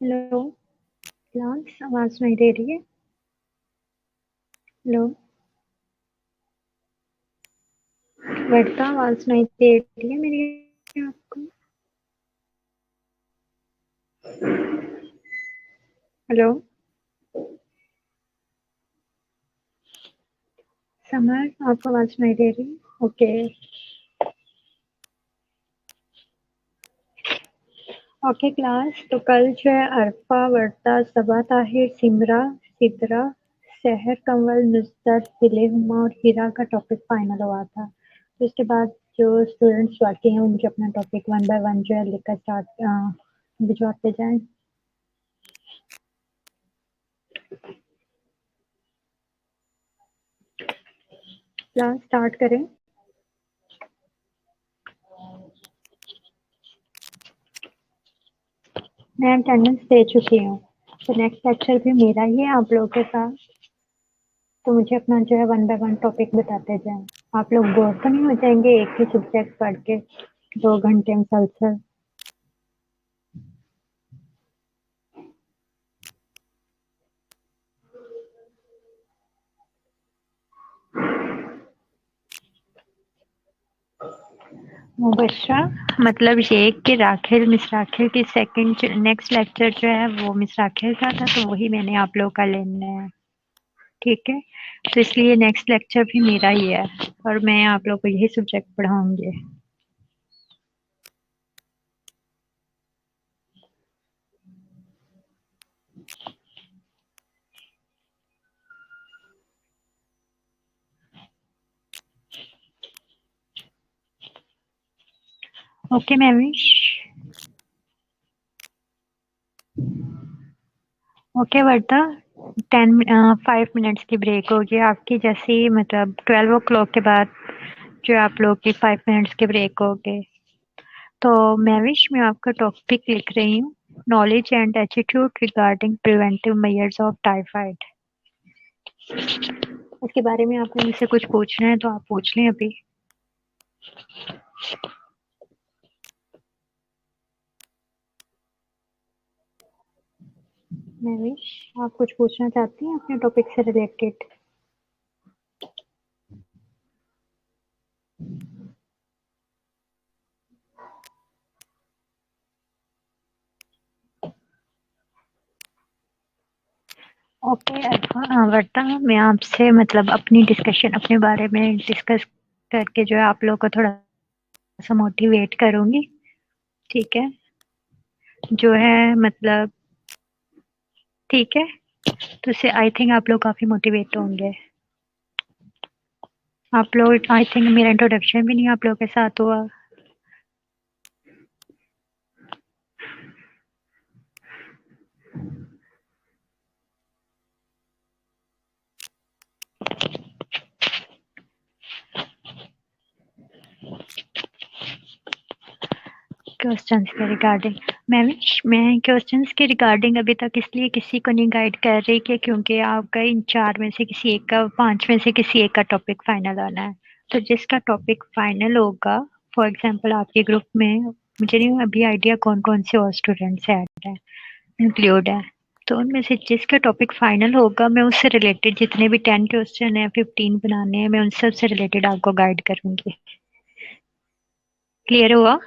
हेलो क्लास, आवाज नहीं दे रही है। हेलो वर्षा, आवाज नहीं दे रही है मेरी आपको। हेलो समर, आपको आवाज नहीं दे रही। ओके ओके क्लास, तो कल जो है अरफा, वर्ता, सबा, ताहिर, सिमरा, सिद्रा, सहर, कंवल, नुसरत, दिले, हुमा और हीरा का टॉपिक फाइनल हुआ था। तो इसके बाद जो स्टूडेंट्स बाकी हैं उनके अपना टॉपिक वन बाय वन जो है लेकर स्टार्ट भिजवाते जाएं। क्लास स्टार्ट करें। मैं अटेंडेंस दे चुकी हूँ, तो नेक्स्ट लेक्चर भी मेरा ही है आप लोगों के साथ। तो मुझे अपना जो है वन बाय वन टॉपिक बताते जाएं। आप लोग बोर तो नहीं हो जाएंगे एक ही सब्जेक्ट पढ़ के 2 घंटे मुसलसल। मुबशरा मतलब ये कि राखिल, मिस राखिल की सेकंड नेक्स्ट लेक्चर जो है वो मिस राखिल का था, तो वही मैंने आप लोगों का लेना है। ठीक है, तो इसलिए नेक्स्ट लेक्चर भी मेरा ही है और मैं आप लोगों को यही सब्जेक्ट पढ़ाऊंगी। ओके मैविश। ओके वर्ता, 5 मिनट्स की ब्रेक होगी आपकी, जैसे ही मतलब 12 o'clock के बाद जो आप लोग की 5 मिनट्स की ब्रेक होगी। तो मैविश, मैं आपका टॉपिक लिख रही हूँ, knowledge and attitude regarding preventive measures of typhoid. इसके बारे में आपको मुझसे कुछ पूछना है तो आप पूछ लें अभी। मैविश, आप कुछ पूछना चाहती हैं अपने टॉपिक से रिलेटेड? ओके वर्ता, मैं आपसे मतलब अपनी डिस्कशन अपने बारे में डिस्कस करके जो है आप लोगों को थोड़ा सा मोटिवेट करूंगी। ठीक है, जो है मतलब ठीक है, तो इससे आई थिंक आप लोग काफी मोटिवेट होंगे। आप लोग आई थिंक मेरा इंट्रोडक्शन भी नहीं आप लोगों के साथ हुआ। क्वेश्चंस के रिगार्डिंग मैं क्वेश्चंस के रिगार्डिंग अभी तक इसलिए किसी को नहीं गाइड कर रही कि क्योंकि आपका इन 4 में से किसी एक का, 5 में से किसी एक का टॉपिक फाइनल आना है। तो जिसका टॉपिक फाइनल होगा, फॉर एग्जांपल आपके ग्रुप में मुझे नहीं अभी आइडिया कौन कौन से और स्टूडेंट्स ऐड है, इंक्लूड है, तो उनमें से जिसका टॉपिक फाइनल होगा मैं उससे रिलेटेड जितने भी 10 क्वेश्चन है, 15 बनाने हैं, मैं उन सब से रिलेटेड आपको गाइड करूंगी। क्लियर हुआ?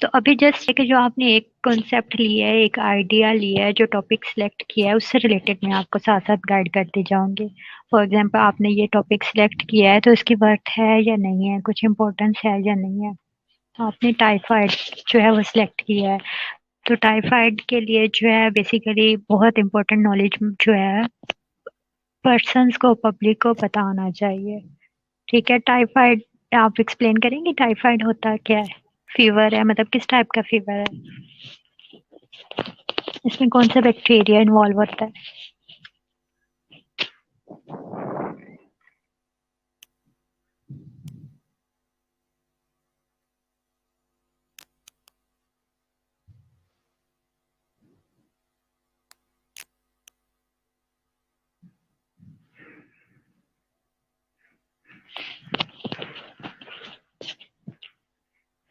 तो अभी जस्ट कि जो आपने एक कॉन्सेप्ट लिया है, एक आइडिया लिया है, जो टॉपिक सिलेक्ट किया है, उससे रिलेटेड मैं आपको साथ साथ गाइड करती जाऊंगी। फॉर एग्जांपल आपने ये टॉपिक सिलेक्ट किया है तो इसकी वर्थ है या नहीं है, कुछ इम्पोर्टेंस है या नहीं है। तो आपने टाइफाइड जो है वो सिलेक्ट किया है, तो टाइफाइड के लिए जो है बेसिकली बहुत इम्पोर्टेंट नॉलेज जो है पर्सन्स को, पब्लिक को पता होना चाहिए। ठीक है, टाइफाइड आप एक्सप्लेन करेंगे टाइफाइड होता क्या है? फीवर है मतलब किस टाइप का फीवर है, इसमें कौन सा बैक्टीरिया इन्वॉल्व होता है?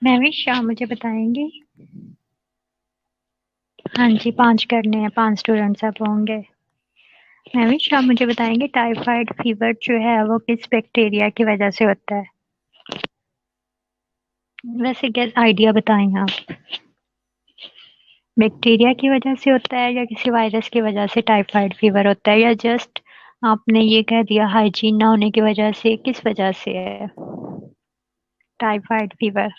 महविश शाह मुझे बताएंगी? हाँ जी, 5 करने हैं, 5 स्टूडेंट्स अब होंगे। महविश शाह मुझे बताएंगे टाइफाइड फीवर जो है वो किस बैक्टीरिया की वजह से होता है? वैसे क्या आइडिया बताएं आप। बैक्टीरिया की वजह से होता है या किसी वायरस की वजह से टाइफाइड फीवर होता है, या जस्ट आपने ये कह दिया हाइजीन ना होने की वजह से, किस वजह से है टाइफाइड फीवर?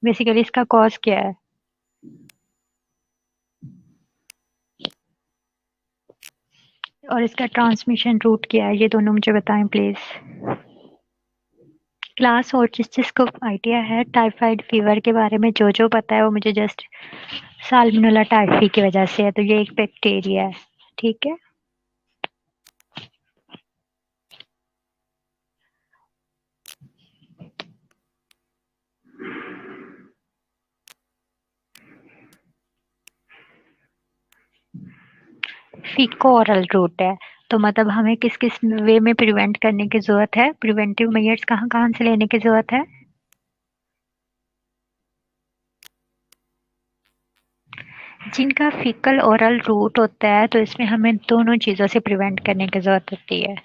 बेसिकली इसका कॉज क्या है? और इसका ट्रांसमिशन रूट क्या है, ये दोनों मुझे बताएं प्लीज। क्लास और जिस जिसको आइडिया है टाइफाइड फीवर के बारे में, जो जो पता है वो मुझे जस्ट साल्मोनेला टाइफी की वजह से है, तो ये एक बैक्टीरिया है। ठीक है। फीको ओरल रूट है, तो मतलब हमें किस किस वे में प्रिवेंट करने की जरूरत है, प्रिवेंटिव मेजर्स कहाँ कहाँ से लेने की जरूरत है? जिनका फीकल ओरल रूट होता है तो इसमें हमें दोनों चीजों से प्रिवेंट करने की जरूरत होती है।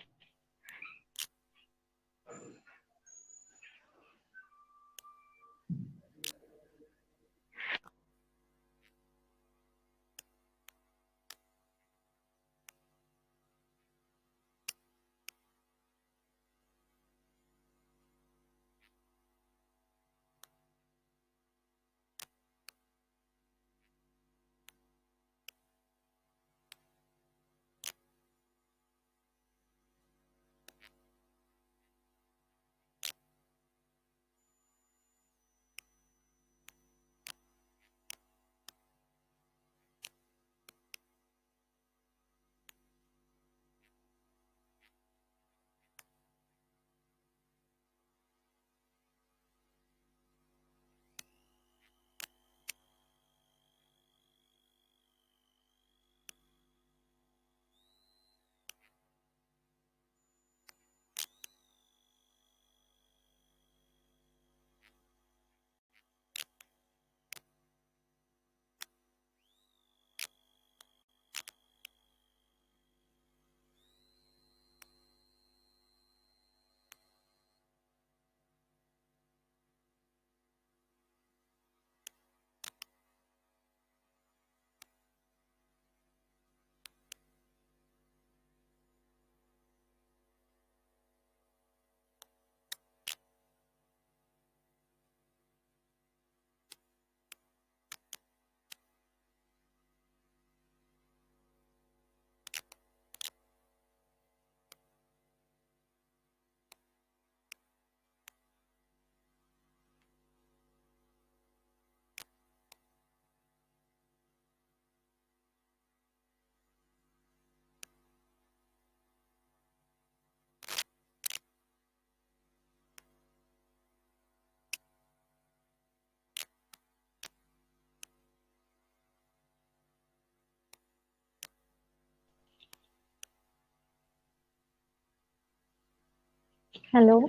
हेलो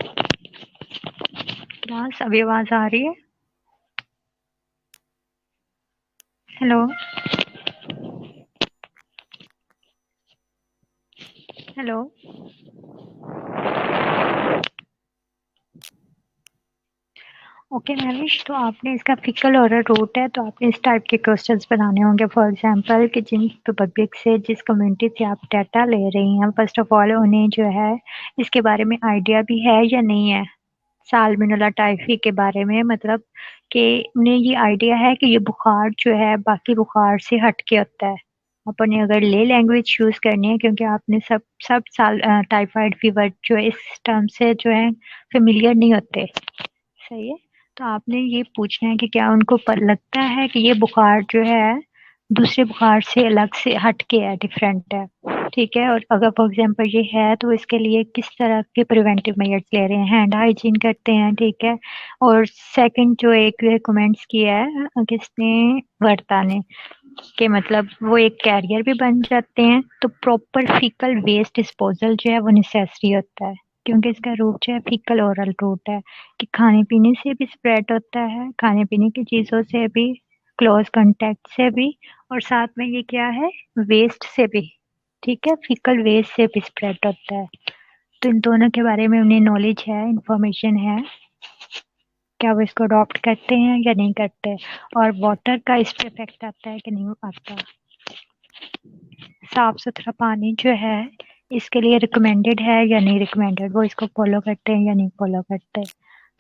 क्लास, अभी आवाज आ रही है? हेलो। हेलो। ओके मैविश, तो आपने इसका फीकल ओरल रूट है तो आपने इस टाइप के क्वेश्चंस बनाने होंगे। फॉर एग्जांपल कि जिन पब्लिक से, जिस कम्युनिटी से आप डाटा ले रही हैं, फर्स्ट ऑफ ऑल उन्हें जो है इसके बारे में आइडिया भी है या नहीं है, साल्मोनेला टाइफी के बारे में, मतलब कि उन्हें ये आइडिया है कि ये बुखार जो है बाकी बुखार से हट के होता है। अपन अगर ले लैंग्वेज यूज करनी है, क्योंकि आपने सब सब साल टाइफाइड फीवर जो है इस टर्म से जो है फेमिलियर नहीं होते। सही है। तो आपने ये पूछना है कि क्या उनको लगता है कि ये बुखार जो है दूसरे बुखार से अलग से हट के है, डिफरेंट है। ठीक है। और अगर फॉर एग्जांपल ये है तो इसके लिए किस तरह के प्रिवेंटिव मेजर्स ले रहे हैं, हैंड हाइजीन करते हैं। ठीक है। और सेकंड जो एक रिकमेंड्स किया है किसने, वर्ता ने, कि मतलब वो एक कैरियर भी बन जाते हैं, तो प्रॉपर फीकल वेस्ट डिस्पोजल जो है वो नेसेसरी होता है। क्योंकि इसका रूट जो है फीकल ओरल रूट है कि खाने पीने से भी स्प्रेड होता है, खाने पीने की चीज़ों से भी, क्लोज कांटेक्ट से भी, और साथ में ये क्या है, वेस्ट से भी। ठीक है, फीकल वेस्ट से भी स्प्रेड होता है। तो इन दोनों के बारे में उन्हें नॉलेज है, इंफॉर्मेशन है, क्या वो इसको अडॉप्ट करते हैं या नहीं करते, और वाटर का इस पे इफेक्ट आता है कि नहीं आता। साफ सुथरा पानी जो है इसके लिए रिकमेंडेड है या नहीं रिकमेंडेड, वो इसको फॉलो करते हैं या नहीं फॉलो करते।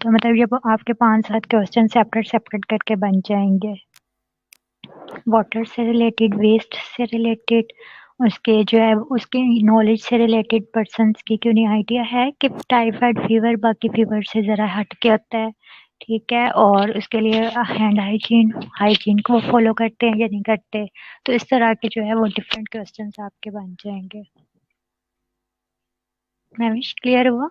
तो मतलब ये आपके 5-7 क्वेश्चन सेपरेट सेपरेट करके बन जाएंगे। वाटर से रिलेटेड, वेस्ट से रिलेटेड, उसके जो है उसके नॉलेज से रिलेटेड पर्सन्स की क्यों नहीं आइडिया है कि टाइफाइड फीवर बाकी फीवर से ज़रा हट के होता है। ठीक है, और उसके लिए हैंड हाइजीन हाइजीन को फॉलो करते हैं या नहीं करते। तो इस तरह के जो है वो डिफरेंट क्वेश्चंस आपके बन जाएंगे। मैविश क्लियर हुआ?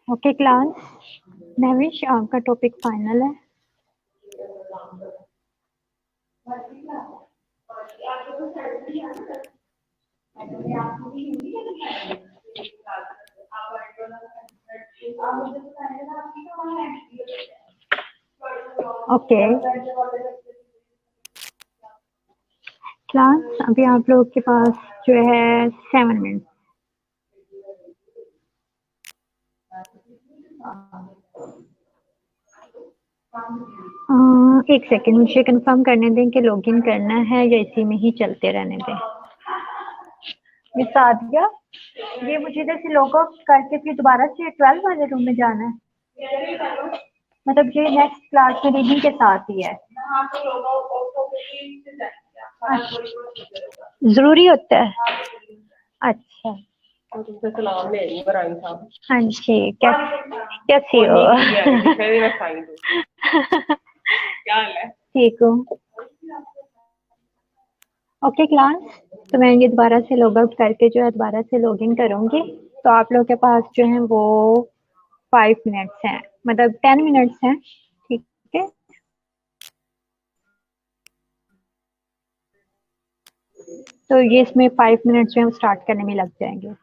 ओके क्लास, मैविश आपका टॉपिक फाइनल है। ओके क्लास, अभी आप लोगों के पास जो है 7 मिनट। एक सेकेंड, मुझे कंफर्म करने दें कि लॉगिन करना है या इसी में ही चलते रहने दें। ये सादिया, ये मुझे जैसे लॉग आउट करके फिर दोबारा से 12 वाले रूम में जाना है, मतलब ये नेक्स्ट क्लास में रीडिंग के साथ ही है। जरूरी होता है? अच्छा, सलाम ले इब्राहिम साहब। हाँ जी, कैसी हो? क्या हाल है? ठीक हूँ। ओके क्लास, तो मैं ये दोबारा से लॉग आउट करके जो है दोबारा से लॉग इन करूँगी। तो आप लोगों के पास जो है वो 5 मिनट्स हैं, मतलब 10 मिनट्स हैं। ठीक है, तो ये इसमें 5 मिनट्स जो हम स्टार्ट करने में लग जाएंगे।